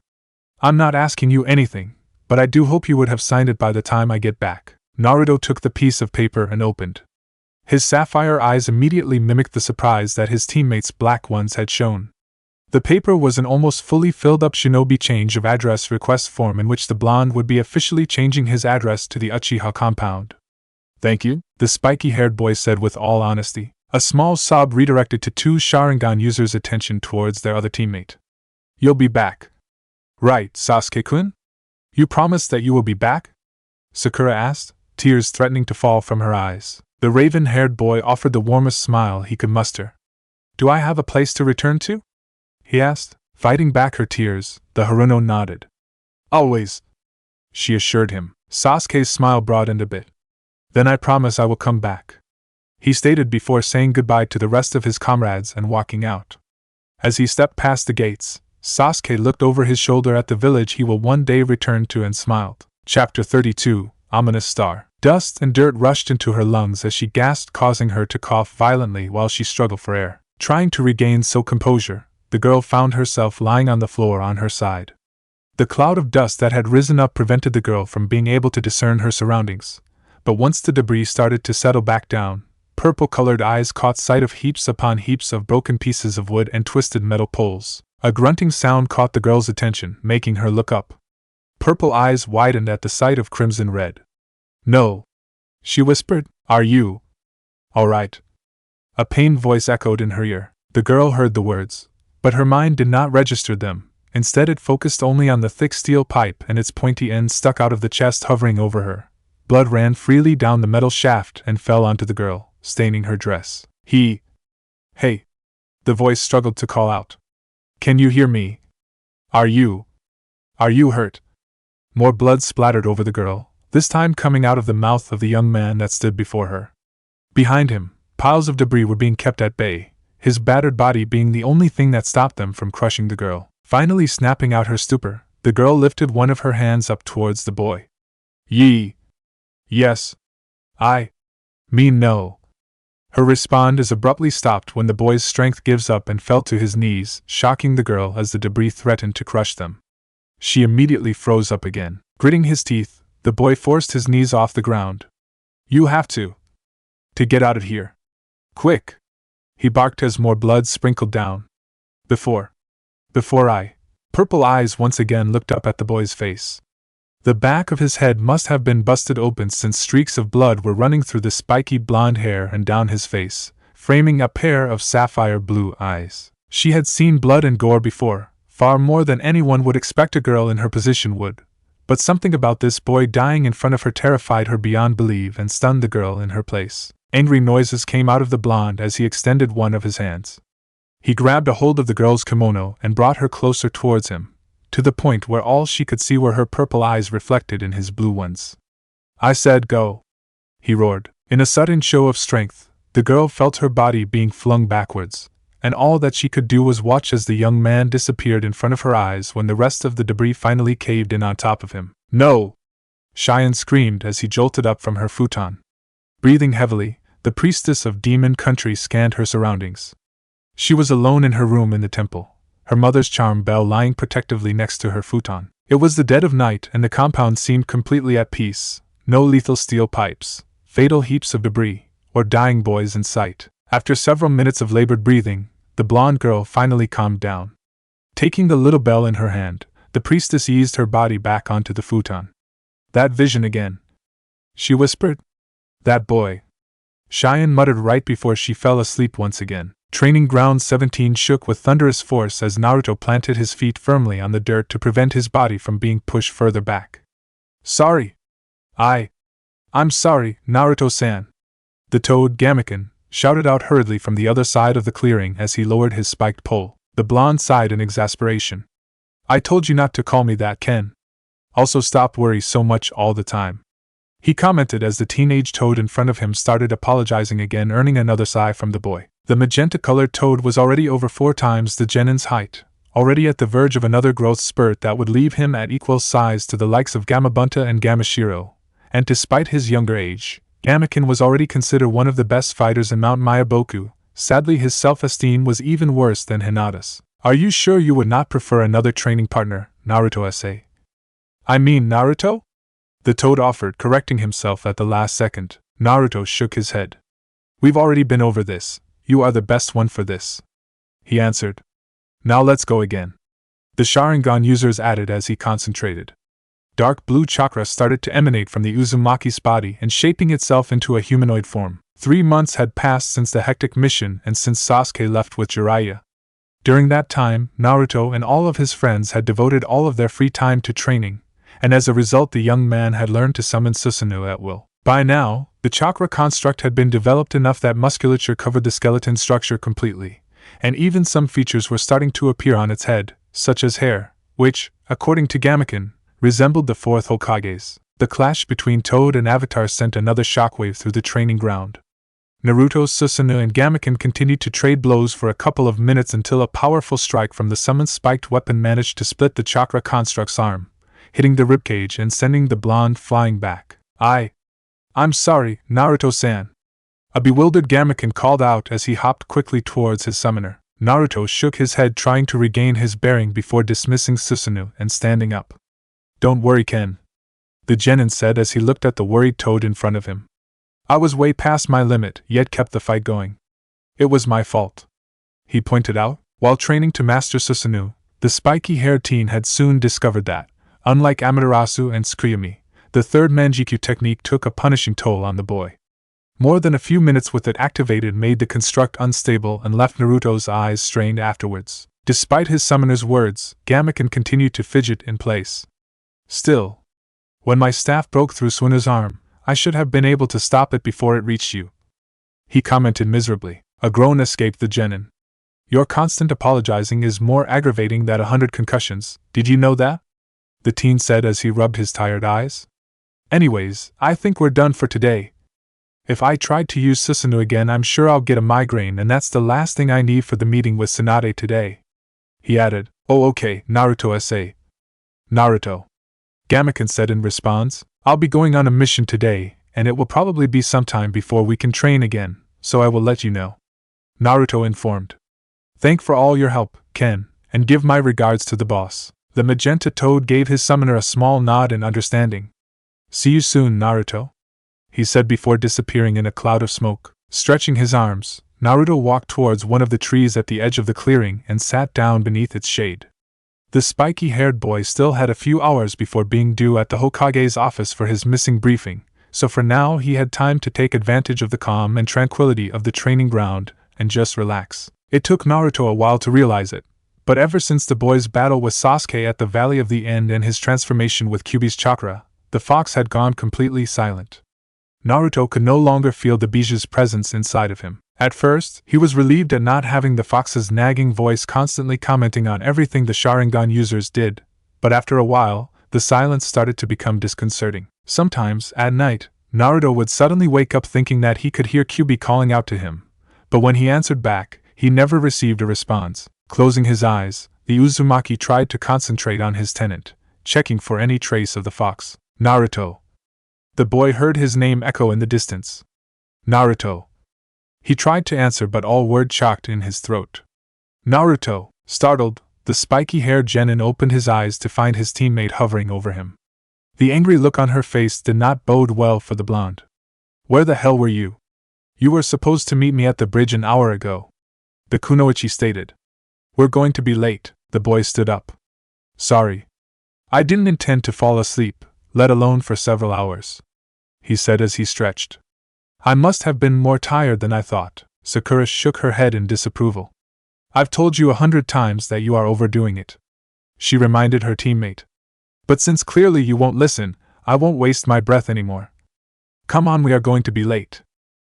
I'm not asking you anything, but I do hope you would have signed it by the time I get back. Naruto took the piece of paper and opened. His sapphire eyes immediately mimicked the surprise that his teammates' black ones had shown. The paper was an almost fully filled-up shinobi change of address request form in which the blonde would be officially changing his address to the Uchiha compound. Thank you, the spiky-haired boy said with all honesty. A small sob redirected to two Sharingan users' attention towards their other teammate. You'll be back. Right, Sasuke-kun? You promised that you will be back? Sakura asked, tears threatening to fall from her eyes. The raven-haired boy offered the warmest smile he could muster. Do I have a place to return to? He asked. Fighting back her tears, the Haruno nodded. Always, she assured him. Sasuke's smile broadened a bit. Then I promise I will come back, he stated before saying goodbye to the rest of his comrades and walking out. As he stepped past the gates, Sasuke looked over his shoulder at the village he will one day return to and smiled. Chapter 32, Ominous Star. Dust and dirt rushed into her lungs as she gasped, causing her to cough violently while she struggled for air. Trying to regain some composure, the girl found herself lying on the floor on her side. The cloud of dust that had risen up prevented the girl from being able to discern her surroundings, but once the debris started to settle back down, purple-colored eyes caught sight of heaps upon heaps of broken pieces of wood and twisted metal poles. A grunting sound caught the girl's attention, making her look up. Purple eyes widened at the sight of crimson red. No, she whispered. Are you all right? A pained voice echoed in her ear. The girl heard the words, but her mind did not register them. Instead, it focused only on the thick steel pipe and its pointy end stuck out of the chest hovering over her. Blood ran freely down the metal shaft and fell onto the girl, staining her dress. Hey, the voice struggled to call out. Can you hear me? Are you hurt? More blood splattered over the girl, this time coming out of the mouth of the young man that stood before her. Behind him, piles of debris were being kept at bay, his battered body being the only thing that stopped them from crushing the girl. Finally snapping out her stupor, the girl lifted one of her hands up towards the boy. Yes. I mean no. Her response is abruptly stopped when the boy's strength gives up and fell to his knees, shocking the girl as the debris threatened to crush them. She immediately froze up again. Gritting his teeth, the boy forced his knees off the ground. You have to get out of here. Quick! He barked as more blood sprinkled down. Before I. Purple eyes once again looked up at the boy's face. The back of his head must have been busted open since streaks of blood were running through the spiky blonde hair and down his face, framing a pair of sapphire blue eyes. She had seen blood and gore before, far more than anyone would expect a girl in her position would, but something about this boy dying in front of her terrified her beyond belief and stunned the girl in her place. Angry noises came out of the blonde as he extended one of his hands. He grabbed a hold of the girl's kimono and brought her closer towards him, to the point where all she could see were her purple eyes reflected in his blue ones. I said go, he roared. In a sudden show of strength, the girl felt her body being flung backwards, and all that she could do was watch as the young man disappeared in front of her eyes when the rest of the debris finally caved in on top of him. No! Shyan screamed as he jolted up from her futon. Breathing heavily, the priestess of Demon Country scanned her surroundings. She was alone in her room in the temple, her mother's charm bell lying protectively next to her futon. It was the dead of night and the compound seemed completely at peace, no lethal steel pipes, fatal heaps of debris, or dying boys in sight. After several minutes of labored breathing, the blonde girl finally calmed down. Taking the little bell in her hand, the priestess eased her body back onto the futon. That vision again, she whispered. That boy. Shyan muttered right before she fell asleep once again. Training Ground 17 shook with thunderous force as Naruto planted his feet firmly on the dirt to prevent his body from being pushed further back. Sorry. I'm sorry, Naruto-san. The toad Gamaken shouted out hurriedly from the other side of the clearing as he lowered his spiked pole. The blonde sighed in exasperation. I told you not to call me that, Ken. Also stop worry so much all the time, he commented as the teenage toad in front of him started apologizing again, earning another sigh from the boy. The magenta-colored toad was already over 4 times the genin's height, already at the verge of another growth spurt that would leave him at equal size to the likes of Gamabunta and Gamashiro, and despite his younger age, Gamaken was already considered one of the best fighters in Mount Mayaboku. Sadly, his self-esteem was even worse than Hinata's. Are you sure you would not prefer another training partner, Naruto-sa? I mean Naruto? The toad offered, correcting himself at the last second. Naruto shook his head. We've already been over this. You are the best one for this, he answered. Now let's go again, the Sharingan users added as he concentrated. Dark blue chakra started to emanate from the Uzumaki's body and shaping itself into a humanoid form. 3 months had passed since the hectic mission and since Sasuke left with Jiraiya. During that time, Naruto and all of his friends had devoted all of their free time to training, and as a result the young man had learned to summon Susanoo at will. By now, the chakra construct had been developed enough that musculature covered the skeleton structure completely, and even some features were starting to appear on its head, such as hair, which, according to Gamaken, resembled the 4th Hokage's. The clash between Toad and Avatar sent another shockwave through the training ground. Naruto, Susanoo, and Gamaken continued to trade blows for a couple of minutes until a powerful strike from the summoned spiked weapon managed to split the chakra construct's arm, hitting the ribcage and sending the blonde flying back. I'm sorry, Naruto-san. A bewildered Gamaken called out as he hopped quickly towards his summoner. Naruto shook his head trying to regain his bearing before dismissing Susanoo and standing up. Don't worry, Ken, the genin said as he looked at the worried toad in front of him. I was way past my limit, yet kept the fight going. It was my fault, he pointed out. While training to master Susanoo, the spiky-haired teen had soon discovered that, unlike Amaterasu and Tsukuyomi, the third Manjikyu technique took a punishing toll on the boy. More than a few minutes with it activated made the construct unstable and left Naruto's eyes strained afterwards. Despite his summoner's words, Gamaken continued to fidget in place. Still, when my staff broke through Susanoo's arm, I should have been able to stop it before it reached you, he commented miserably. A groan escaped the genin. Your constant apologizing is more aggravating than 100 concussions, did you know that? The teen said as he rubbed his tired eyes. Anyways, I think we're done for today. If I tried to use Susanoo again, I'm sure I'll get a migraine, and that's the last thing I need for the meeting with Tsunade today, he added. Oh okay, Naruto-sa. Naruto, Gamaken said in response. I'll be going on a mission today, and it will probably be some time before we can train again, so I will let you know, Naruto informed. Thank for all your help, Ken, and give my regards to the boss. The magenta toad gave his summoner a small nod in understanding. See you soon, Naruto, he said before disappearing in a cloud of smoke. Stretching his arms, Naruto walked towards one of the trees at the edge of the clearing and sat down beneath its shade. The spiky-haired boy still had a few hours before being due at the Hokage's office for his missing briefing, so for now he had time to take advantage of the calm and tranquility of the training ground and just relax. It took Naruto a while to realize it, but ever since the boy's battle with Sasuke at the Valley of the End and his transformation with Kyuubi's chakra, the fox had gone completely silent. Naruto could no longer feel the Biju's presence inside of him. At first, he was relieved at not having the fox's nagging voice constantly commenting on everything the Sharingan users did, but after a while, the silence started to become disconcerting. Sometimes, at night, Naruto would suddenly wake up thinking that he could hear Kyuubi calling out to him, but when he answered back, he never received a response. Closing his eyes, the Uzumaki tried to concentrate on his tenant, checking for any trace of the fox. Naruto. The boy heard his name echo in the distance. Naruto. He tried to answer, but all word choked in his throat. Naruto. Startled, the spiky-haired genin opened his eyes to find his teammate hovering over him. The angry look on her face did not bode well for the blonde. Where the hell were you? You were supposed to meet me at the bridge an hour ago, the kunoichi stated. We're going to be late, the boy stood up. Sorry. I didn't intend to fall asleep, let alone for several hours, he said as he stretched. I must have been more tired than I thought. Sakura shook her head in disapproval. I've told you 100 times that you are overdoing it, she reminded her teammate. But since clearly you won't listen, I won't waste my breath anymore. Come on, we are going to be late,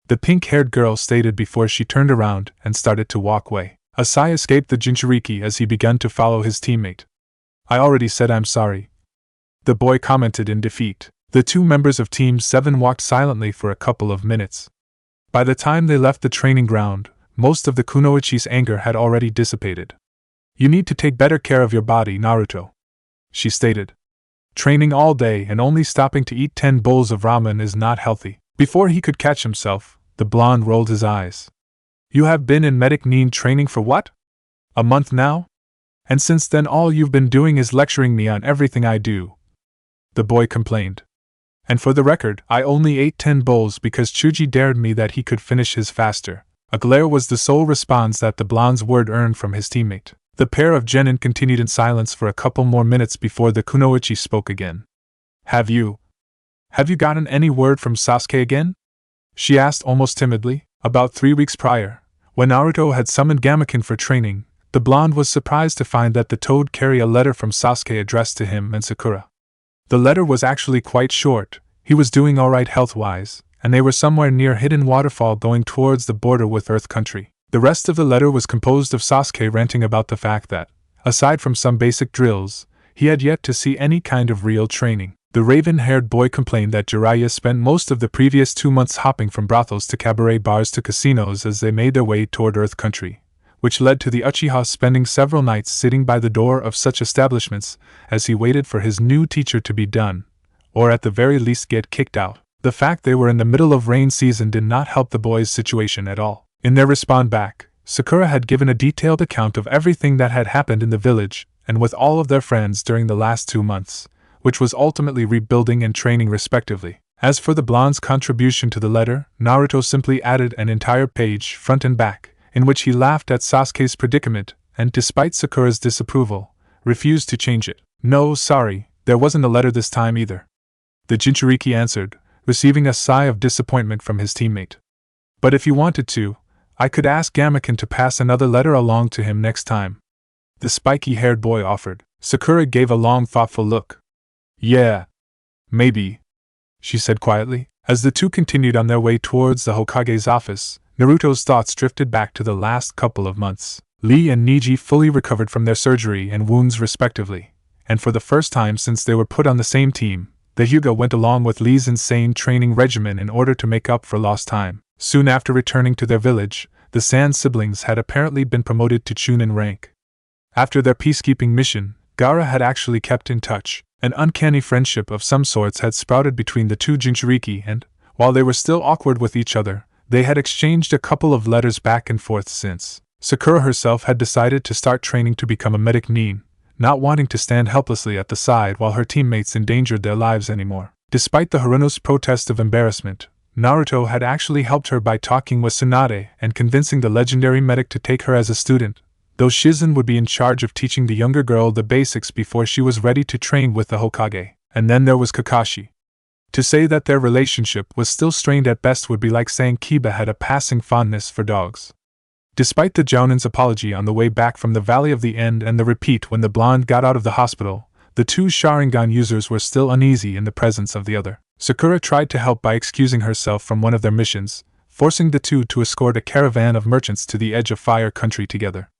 the pink-haired girl stated before she turned around and started to walk away. A sigh escaped the Jinchuriki as he began to follow his teammate. I already said I'm sorry, the boy commented in defeat. The two members of Team 7 walked silently for a couple of minutes. By the time they left the training ground, most of the kunoichi's anger had already dissipated. You need to take better care of your body, Naruto, she stated. Training all day and only stopping to eat 10 bowls of ramen is not healthy. Before he could catch himself, the blonde rolled his eyes. You have been in medic nin training for what? A month now? And since then all you've been doing is lecturing me on everything I do, the boy complained. And for the record, I only ate 10 bowls because Chuji dared me that he could finish his faster. A glare was the sole response that the blonde's word earned from his teammate. The pair of genin continued in silence for a couple more minutes before the kunoichi spoke again. Have you gotten any word from Sasuke again? She asked almost timidly. About 3 weeks prior, when Naruto had summoned Gamaken for training, the blonde was surprised to find that the toad carried a letter from Sasuke addressed to him and Sakura. The letter was actually quite short. He was doing alright health-wise, and they were somewhere near Hidden Waterfall going towards the border with Earth Country. The rest of the letter was composed of Sasuke ranting about the fact that, aside from some basic drills, he had yet to see any kind of real training. The raven-haired boy complained that Jiraiya spent most of the previous 2 months hopping from brothels to cabaret bars to casinos as they made their way toward Earth Country, which led to the Uchiha spending several nights sitting by the door of such establishments as he waited for his new teacher to be done, or at the very least get kicked out. The fact they were in the middle of rain season did not help the boys' situation at all. In their response back, Sakura had given a detailed account of everything that had happened in the village and with all of their friends during the last 2 months, which was ultimately rebuilding and training respectively. As for the blonde's contribution to the letter, Naruto simply added an entire page, front and back, in which he laughed at Sasuke's predicament and, despite Sakura's disapproval, refused to change it. No, sorry, there wasn't a letter this time either, the Jinchuriki answered, receiving a sigh of disappointment from his teammate. But if you wanted to, I could ask Gamaken to pass another letter along to him next time, the spiky-haired boy offered. Sakura gave a long, thoughtful look. Yeah, maybe, she said quietly. As the two continued on their way towards the Hokage's office, Naruto's thoughts drifted back to the last couple of months. Lee and Niji fully recovered from their surgery and wounds respectively, and for the first time since they were put on the same team, the Ryuga went along with Lee's insane training regimen in order to make up for lost time. Soon after returning to their village, the Sand siblings had apparently been promoted to Chunin rank. After their peacekeeping mission, Gaara had actually kept in touch. An uncanny friendship of some sorts had sprouted between the two Jinchuriki and, while they were still awkward with each other, they had exchanged a couple of letters back and forth since. Sakura herself had decided to start training to become a medic nin, not wanting to stand helplessly at the side while her teammates endangered their lives anymore. Despite the Haruno's protest of embarrassment, Naruto had actually helped her by talking with Tsunade and convincing the legendary medic to take her as a student, though Shizen would be in charge of teaching the younger girl the basics before she was ready to train with the Hokage. And then there was Kakashi. To say that their relationship was still strained at best would be like saying Kiba had a passing fondness for dogs. Despite the Jounin's apology on the way back from the Valley of the End and the repeat when the blonde got out of the hospital, the two Sharingan users were still uneasy in the presence of the other. Sakura tried to help by excusing herself from one of their missions, forcing the two to escort a caravan of merchants to the edge of Fire Country together.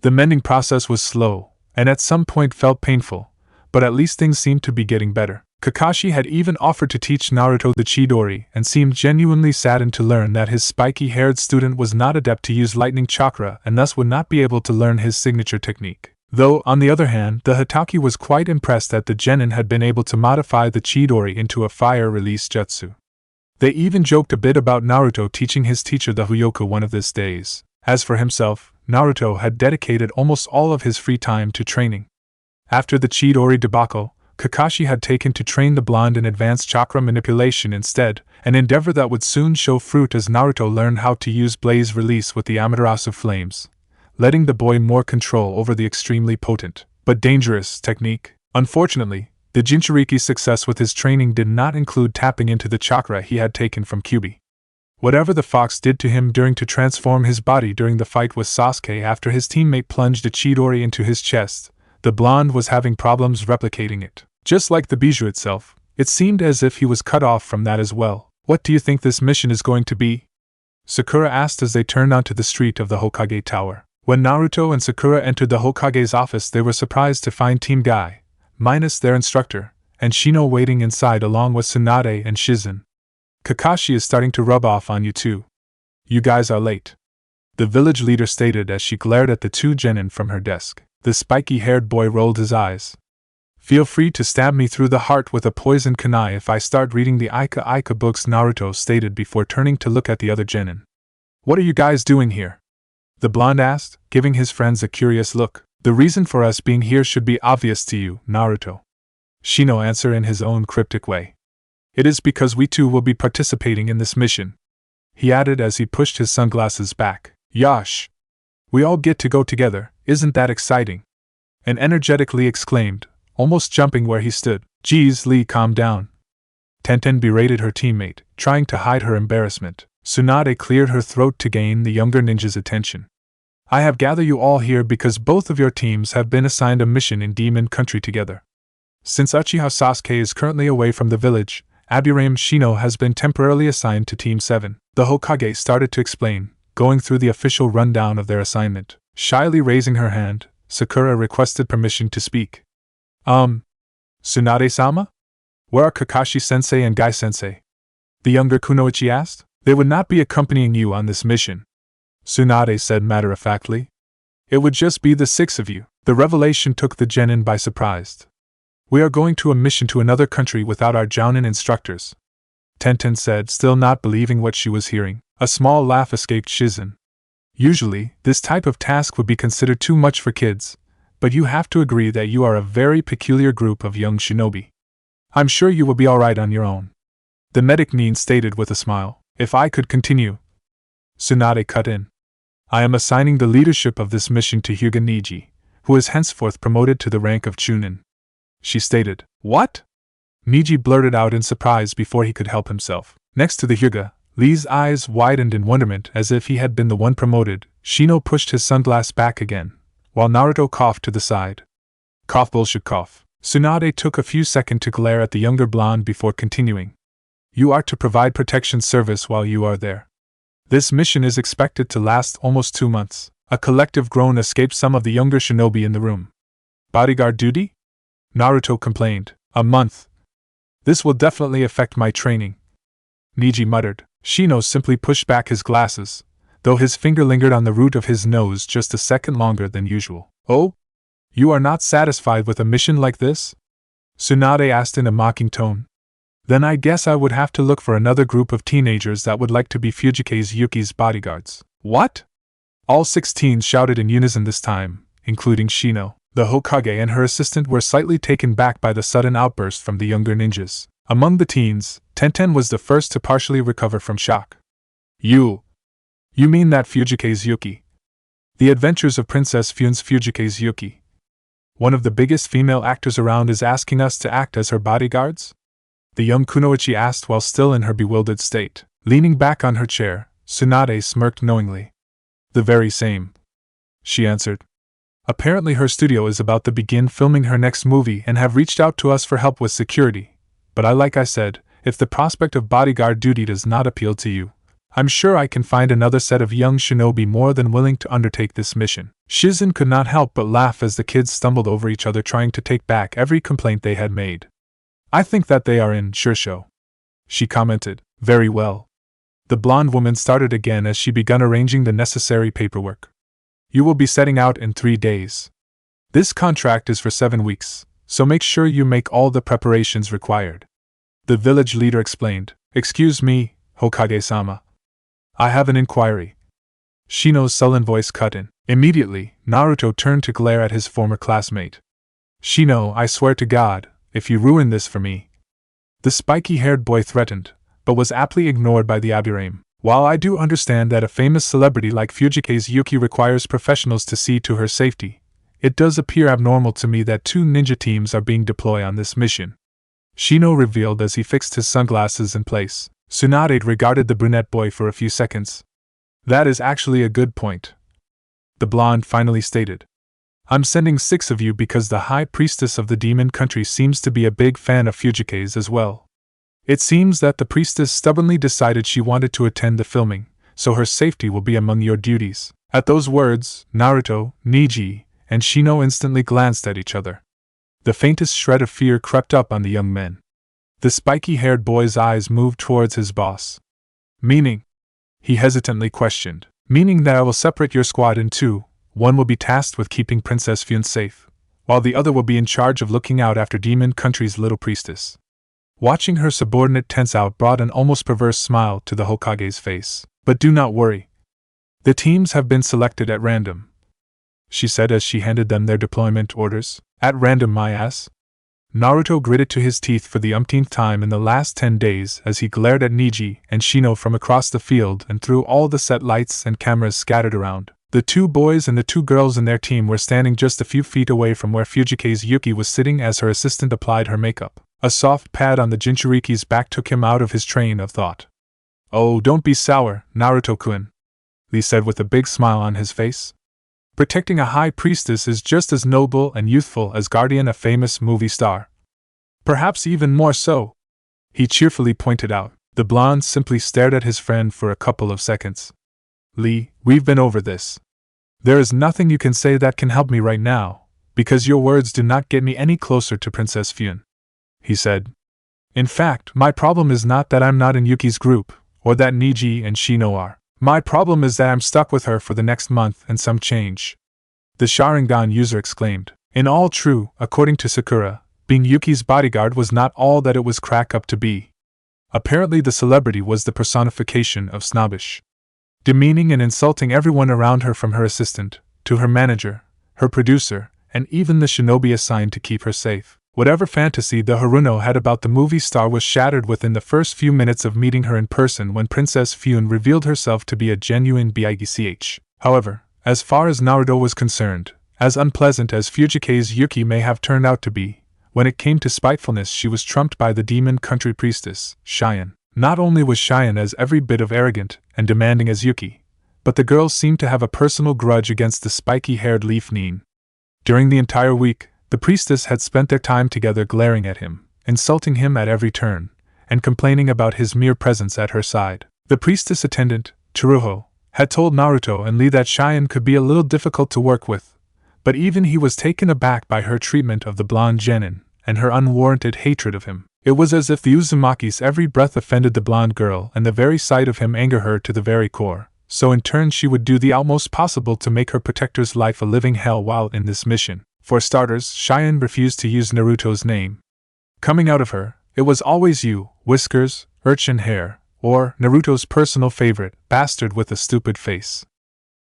The mending process was slow, and at some point felt painful, but at least things seemed to be getting better. Kakashi had even offered to teach Naruto the Chidori and seemed genuinely saddened to learn that his spiky-haired student was not adept to use lightning chakra and thus would not be able to learn his signature technique. Though, on the other hand, the Hitoki was quite impressed that the genin had been able to modify the Chidori into a fire-release jutsu. They even joked a bit about Naruto teaching his teacher the Hyoku one of these days. As for himself, Naruto had dedicated almost all of his free time to training. After the Chidori debacle, Kakashi had taken to train the blonde in advanced chakra manipulation instead, an endeavor that would soon show fruit as Naruto learned how to use blaze release with the Amaterasu flames, letting the boy more control over the extremely potent, but dangerous, technique. Unfortunately, the Jinchuriki's success with his training did not include tapping into the chakra he had taken from Kyuubi. Whatever the fox did to him to transform his body during the fight with Sasuke after his teammate plunged a Chidori into his chest, the blonde was having problems replicating it. Just like the bijou itself, it seemed as if he was cut off from that as well. What do you think this mission is going to be? Sakura asked as they turned onto the street of the Hokage Tower. When Naruto and Sakura entered the Hokage's office, they were surprised to find Team Guy, minus their instructor, and Shino waiting inside along with Tsunade and Shizen. Kakashi is starting to rub off on you too. You guys are late, the village leader stated as she glared at the two genin from her desk. The spiky-haired boy rolled his eyes. Feel free to stab me through the heart with a poisoned kunai if I start reading the Ika Ika books, Naruto stated before turning to look at the other genin. What are you guys doing here? The blonde asked, giving his friends a curious look. The reason for us being here should be obvious to you, Naruto. Shino answered in his own cryptic way. It is because we too will be participating in this mission, he added as he pushed his sunglasses back. Yosh! We all get to go together, isn't that exciting? And energetically exclaimed, almost jumping where he stood. Geez, Lee, calm down. Tenten berated her teammate, trying to hide her embarrassment. Tsunade cleared her throat to gain the younger ninja's attention. I have gathered you all here because both of your teams have been assigned a mission in Demon Country together. Since Uchiha Sasuke is currently away from the village, Aburame Shino has been temporarily assigned to Team 7. The Hokage started to explain, going through the official rundown of their assignment. Shyly raising her hand, Sakura requested permission to speak. Tsunade-sama? Where are Kakashi-sensei and Gai-sensei? The younger Kunoichi asked. They would not be accompanying you on this mission, Tsunade said matter-of-factly. It would just be the 6 of you. The revelation took the genin by surprise. We are going to a mission to another country without our jounin instructors, Tenten said, still not believing what she was hearing. A small laugh escaped Shizen. Usually, this type of task would be considered too much for kids, but you have to agree that you are a very peculiar group of young shinobi. I'm sure you will be alright on your own, the medic Nin stated with a smile. If I could continue, Tsunade cut in. I am assigning the leadership of this mission to Hyuga Niji, who is henceforth promoted to the rank of Chunin, she stated. What? Niji blurted out in surprise before he could help himself. Next to the Hyuga, Lee's eyes widened in wonderment as if he had been the one promoted. Shino pushed his sunglass back again, while Naruto coughed to the side. Cough bullshit cough. Tsunade took a few seconds to glare at the younger blonde before continuing. You are to provide protection service while you are there. This mission is expected to last almost 2 months. A collective groan escaped some of the younger shinobi in the room. Bodyguard duty? Naruto complained. A month. This will definitely affect my training, Niji muttered. Shino simply pushed back his glasses, though his finger lingered on the root of his nose just a second longer than usual. Oh? You are not satisfied with a mission like this? Tsunade asked in a mocking tone. Then I guess I would have to look for another group of teenagers that would like to be Fujike's Yuki's bodyguards. What? All 16 shouted in unison this time, including Shino. The Hokage and her assistant were slightly taken back by the sudden outburst from the younger ninjas. Among the teens, Tenten was the first to partially recover from shock. You mean that Fujike's Yuki? The Adventures of Princess Fun's Fujike's Yuki, one of the biggest female actors around, is asking us to act as her bodyguards? The young Kunoichi asked while still in her bewildered state. Leaning back on her chair, Tsunade smirked knowingly. The very same, she answered. Apparently her studio is about to begin filming her next movie and have reached out to us for help with security, but like I said, if the prospect of bodyguard duty does not appeal to you, I'm sure I can find another set of young shinobi more than willing to undertake this mission. Shizen could not help but laugh as the kids stumbled over each other trying to take back every complaint they had made. I think that they are in Shursho, she commented. Very well. The blonde woman started again as she began arranging the necessary paperwork. You will be setting out in 3 days. This contract is for 7 weeks, so make sure you make all the preparations required, the village leader explained. Excuse me, Hokage-sama. I have an inquiry. Shino's sullen voice cut in. Immediately, Naruto turned to glare at his former classmate. Shino, I swear to God, if you ruin this for me," the spiky-haired boy threatened, but was aptly ignored by the Abirame. "While I do understand that a famous celebrity like Fujike's Yuki requires professionals to see to her safety, it does appear abnormal to me that 2 ninja teams are being deployed on this mission," Shino revealed as he fixed his sunglasses in place. Tsunade regarded the brunette boy for a few seconds. "That is actually a good point," the blonde finally stated. "I'm sending 6 of you because the High Priestess of the Demon Country seems to be a big fan of Fujike's as well. It seems that the priestess stubbornly decided she wanted to attend the filming, so her safety will be among your duties." At those words, Naruto, Niji, and Shino instantly glanced at each other. The faintest shred of fear crept up on the young men. The spiky-haired boy's eyes moved towards his boss. "Meaning?" he hesitantly questioned. "Meaning that I will separate your squad in 2. One will be tasked with keeping Princess Fune safe, while the other will be in charge of looking out after Demon Country's little priestess." Watching her subordinate tense out brought an almost perverse smile to the Hokage's face. "But do not worry. The teams have been selected at random," she said as she handed them their deployment orders. "At random, my ass?" Naruto gritted to his teeth for the umpteenth time in the last 10 days as he glared at Niji and Shino from across the field and through all the set lights and cameras scattered around. The 2 boys and the 2 girls in their team were standing just a few feet away from where Fujike's Yuki was sitting as her assistant applied her makeup. A soft pat on the Jinchuriki's back took him out of his train of thought. "Oh, don't be sour, Naruto-kun," Lee said with a big smile on his face. "Protecting a high priestess is just as noble and youthful as guardian a famous movie star. Perhaps even more so," he cheerfully pointed out. The blonde simply stared at his friend for a couple of seconds. "Lee, we've been over this. There is nothing you can say that can help me right now, because your words do not get me any closer to Princess Fune," he said. "In fact, my problem is not that I'm not in Yuki's group, or that Niji and Shino are. My problem is that I'm stuck with her for the next month and some change," the Sharingan user exclaimed. In all true, according to Sakura, being Yuki's bodyguard was not all that it was cracked up to be. Apparently the celebrity was the personification of snobbish, demeaning and insulting everyone around her, from her assistant, to her manager, her producer, and even the shinobi assigned to keep her safe. Whatever fantasy the Haruno had about the movie star was shattered within the first few minutes of meeting her in person when Princess Fune revealed herself to be a genuine Bigch. However, as far as Naruto was concerned, as unpleasant as Fujike's Yuki may have turned out to be, when it came to spitefulness she was trumped by the Demon Country priestess, Shyan. Not only was Shyan as every bit of arrogant and demanding as Yuki, but the girl seemed to have a personal grudge against the spiky-haired Leaf Nin. During the entire week, the priestess had spent their time together glaring at him, insulting him at every turn, and complaining about his mere presence at her side. The priestess attendant, Tsuruho, had told Naruto and Lee that Shyan could be a little difficult to work with, but even he was taken aback by her treatment of the blonde genin, and her unwarranted hatred of him. It was as if the Uzumaki's every breath offended the blonde girl, and the very sight of him angered her to the very core, so in turn she would do the utmost possible to make her protector's life a living hell while in this mission. For starters, Shyan refused to use Naruto's name. Coming out of her, it was always you, Whiskers, Urchin Hair, or Naruto's personal favorite, Bastard with a stupid face.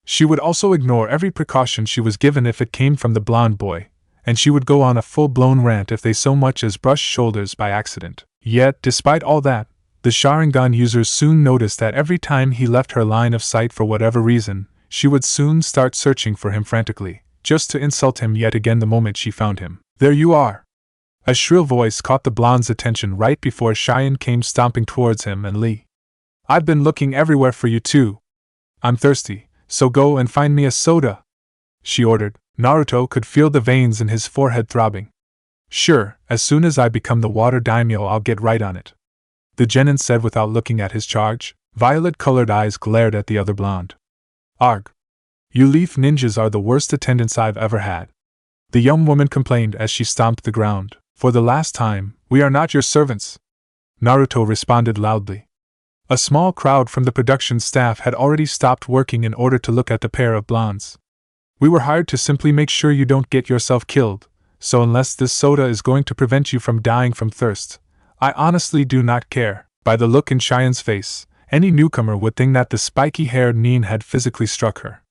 She would also ignore every precaution she was given if it came from the blonde boy, and she would go on a full-blown rant if they so much as brushed shoulders by accident. Yet, despite all that, the Sharingan users soon noticed that every time he left her line of sight for whatever reason, she would soon start searching for him frantically, just to insult him yet again the moment she found him. "There you are!" A shrill voice caught the blonde's attention right before Shyan came stomping towards him and Lee. "I've been looking everywhere for you too. I'm thirsty, so go and find me a soda," she ordered. Naruto could feel the veins in his forehead throbbing. "Sure, as soon as I become the water daimyo I'll get right on it," the genin said without looking at his charge. Violet-colored eyes glared at the other blonde. "Arg! You Leaf ninjas are the worst attendants I've ever had," the young woman complained as she stomped the ground. "For the last time, we are not your servants," Naruto responded loudly. A small crowd from the production staff had already stopped working in order to look at the pair of blondes. "We were hired to simply make sure you don't get yourself killed, so unless this soda is going to prevent you from dying from thirst, I honestly do not care." By the look in Cheyenne face, any newcomer would think that the spiky-haired Nin had physically struck her.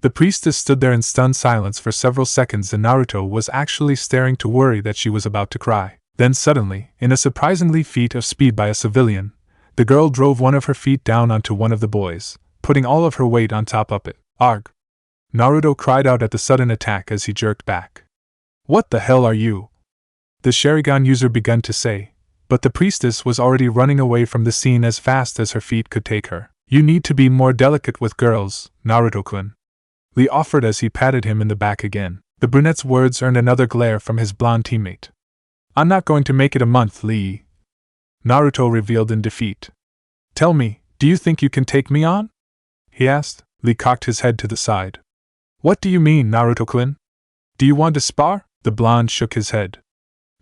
The priestess stood there in stunned silence for several seconds, and Naruto was actually staring to worry that she was about to cry. Then suddenly, in a surprisingly feat of speed by a civilian, the girl drove one of her feet down onto one of the boys, putting all of her weight on top of it. Arg! Naruto cried out at the sudden attack as he jerked back. What the hell are you? The Sharingan user began to say, but the priestess was already running away from the scene as fast as her feet could take her. You need to be more delicate with girls, Naruto-kun. Lee offered as he patted him in the back again. The brunette's words earned another glare from his blonde teammate. I'm not going to make it a month, Lee. Naruto revealed in defeat. Tell me, do you think you can take me on? He asked. Lee cocked his head to the side. What do you mean, Naruto-kun? Do you want to spar? The blonde shook his head.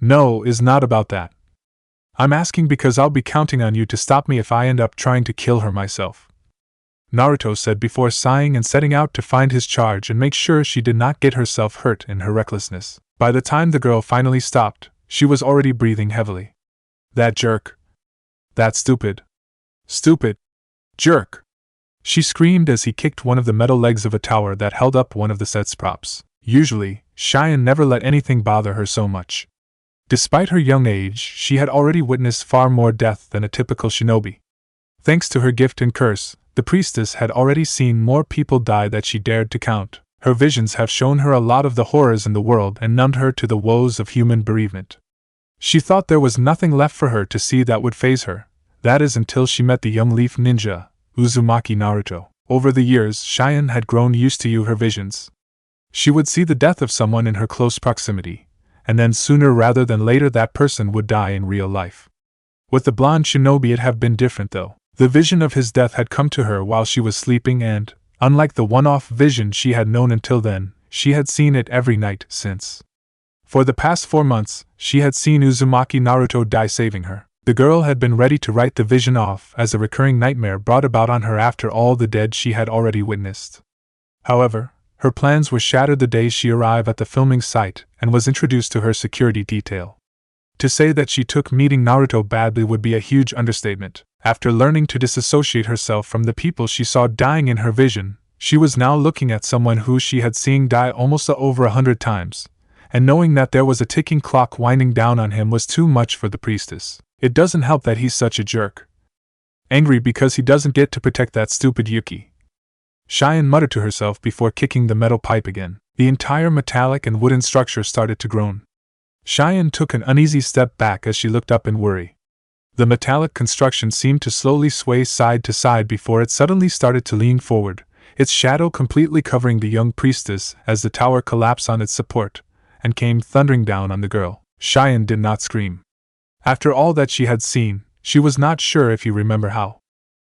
No, it's not about that. I'm asking because I'll be counting on you to stop me if I end up trying to kill her myself. Naruto said before sighing and setting out to find his charge and make sure she did not get herself hurt in her recklessness. By the time the girl finally stopped, she was already breathing heavily. That jerk. That stupid. Stupid. Jerk. She screamed as he kicked one of the metal legs of a tower that held up one of the set's props. Usually, Shyan never let anything bother her so much. Despite her young age, she had already witnessed far more death than a typical shinobi. Thanks to her gift and curse, the priestess had already seen more people die than she dared to count. Her visions have shown her a lot of the horrors in the world and numbed her to the woes of human bereavement. She thought there was nothing left for her to see that would faze her, that is until she met the young leaf ninja, Uzumaki Naruto. Over the years, Shyan had grown used to her visions. She would see the death of someone in her close proximity, and then sooner rather than later that person would die in real life. With the blonde shinobi it had been different though. The vision of his death had come to her while she was sleeping and, unlike the one-off vision she had known until then, she had seen it every night since. For the past 4 months, she had seen Uzumaki Naruto die saving her. The girl had been ready to write the vision off as a recurring nightmare brought about on her after all the dead she had already witnessed. However, her plans were shattered the day she arrived at the filming site and was introduced to her security detail. To say that she took meeting Naruto badly would be a huge understatement. After learning to disassociate herself from the people she saw dying in her vision, she was now looking at someone who she had seen die almost over 100 times, and knowing that there was a ticking clock winding down on him was too much for the priestess. It doesn't help that he's such a jerk. Angry because he doesn't get to protect that stupid Yuki. Shyan muttered to herself before kicking the metal pipe again. The entire metallic and wooden structure started to groan. Shyan took an uneasy step back as she looked up in worry. The metallic construction seemed to slowly sway side to side before it suddenly started to lean forward, its shadow completely covering the young priestess as the tower collapsed on its support, and came thundering down on the girl. Shyan did not scream. After all that she had seen, she was not sure if you remember how.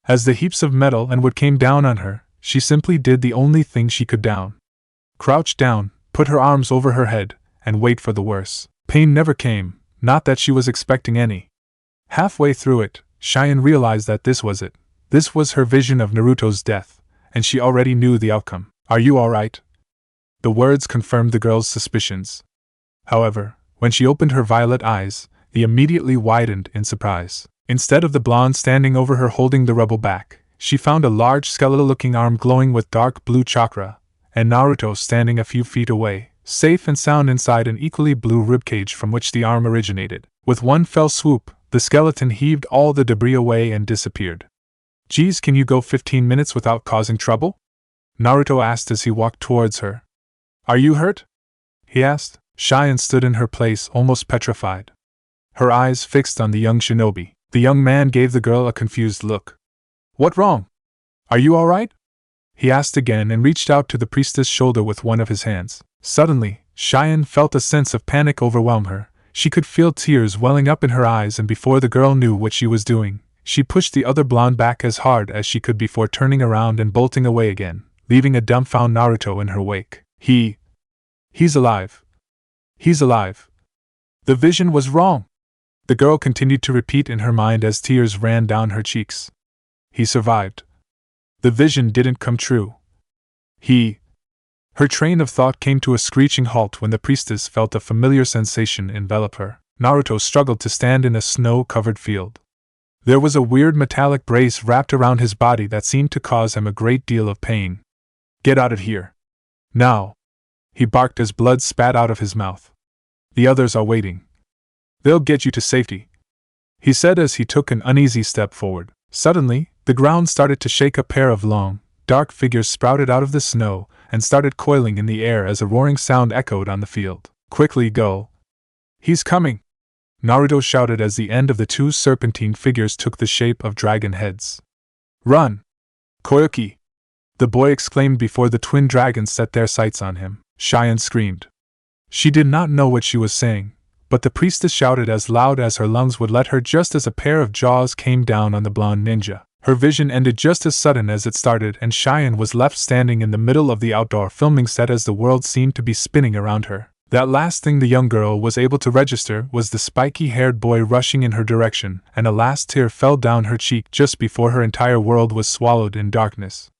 As the heaps of metal and wood came down on her, she simply did the only thing she could down. Crouch down, put her arms over her head, and wait for the worst. Pain never came, not that she was expecting any. Halfway through it, Shyan realized that this was it. This was her vision of Naruto's death, and she already knew the outcome. Are you alright? The words confirmed the girl's suspicions. However, when she opened her violet eyes, they immediately widened in surprise. Instead of the blonde standing over her holding the rubble back, she found a large skeletal-looking arm glowing with dark blue chakra, and Naruto standing a few feet away, safe and sound inside an equally blue ribcage from which the arm originated. With one fell swoop, the skeleton heaved all the debris away and disappeared. Geez, can you go 15 minutes without causing trouble? Naruto asked as he walked towards her. Are you hurt? He asked. Shyan stood in her place almost petrified. Her eyes fixed on the young shinobi. The young man gave the girl a confused look. What wrong? Are you alright? He asked again and reached out to the priestess' shoulder with one of his hands. Suddenly, Shyan felt a sense of panic overwhelm her. She could feel tears welling up in her eyes, and before the girl knew what she was doing, she pushed the other blonde back as hard as she could before turning around and bolting away again, leaving a dumbfounded Naruto in her wake. He's alive. He's alive. The vision was wrong. The girl continued to repeat in her mind as tears ran down her cheeks. He survived. The vision didn't come true. Her train of thought came to a screeching halt when the priestess felt a familiar sensation envelop her. Naruto struggled to stand in a snow-covered field. There was a weird metallic brace wrapped around his body that seemed to cause him a great deal of pain. Get out of here. Now. He barked as blood spat out of his mouth. The others are waiting. They'll get you to safety," he said as he took an uneasy step forward. Suddenly, the ground started to shake. A pair of long, dark figures sprouted out of the snow and started coiling in the air as a roaring sound echoed on the field. "Quickly go! He's coming!" Naruto shouted as the end of the two serpentine figures took the shape of dragon heads. "Run! Koyuki!" the boy exclaimed before the twin dragons set their sights on him. Shyan screamed. She did not know what she was saying, but the priestess shouted as loud as her lungs would let her just as a pair of jaws came down on the blonde ninja. Her vision ended just as sudden as it started, and Shyan was left standing in the middle of the outdoor filming set as the world seemed to be spinning around her. That last thing the young girl was able to register was the spiky-haired boy rushing in her direction, and a last tear fell down her cheek just before her entire world was swallowed in darkness.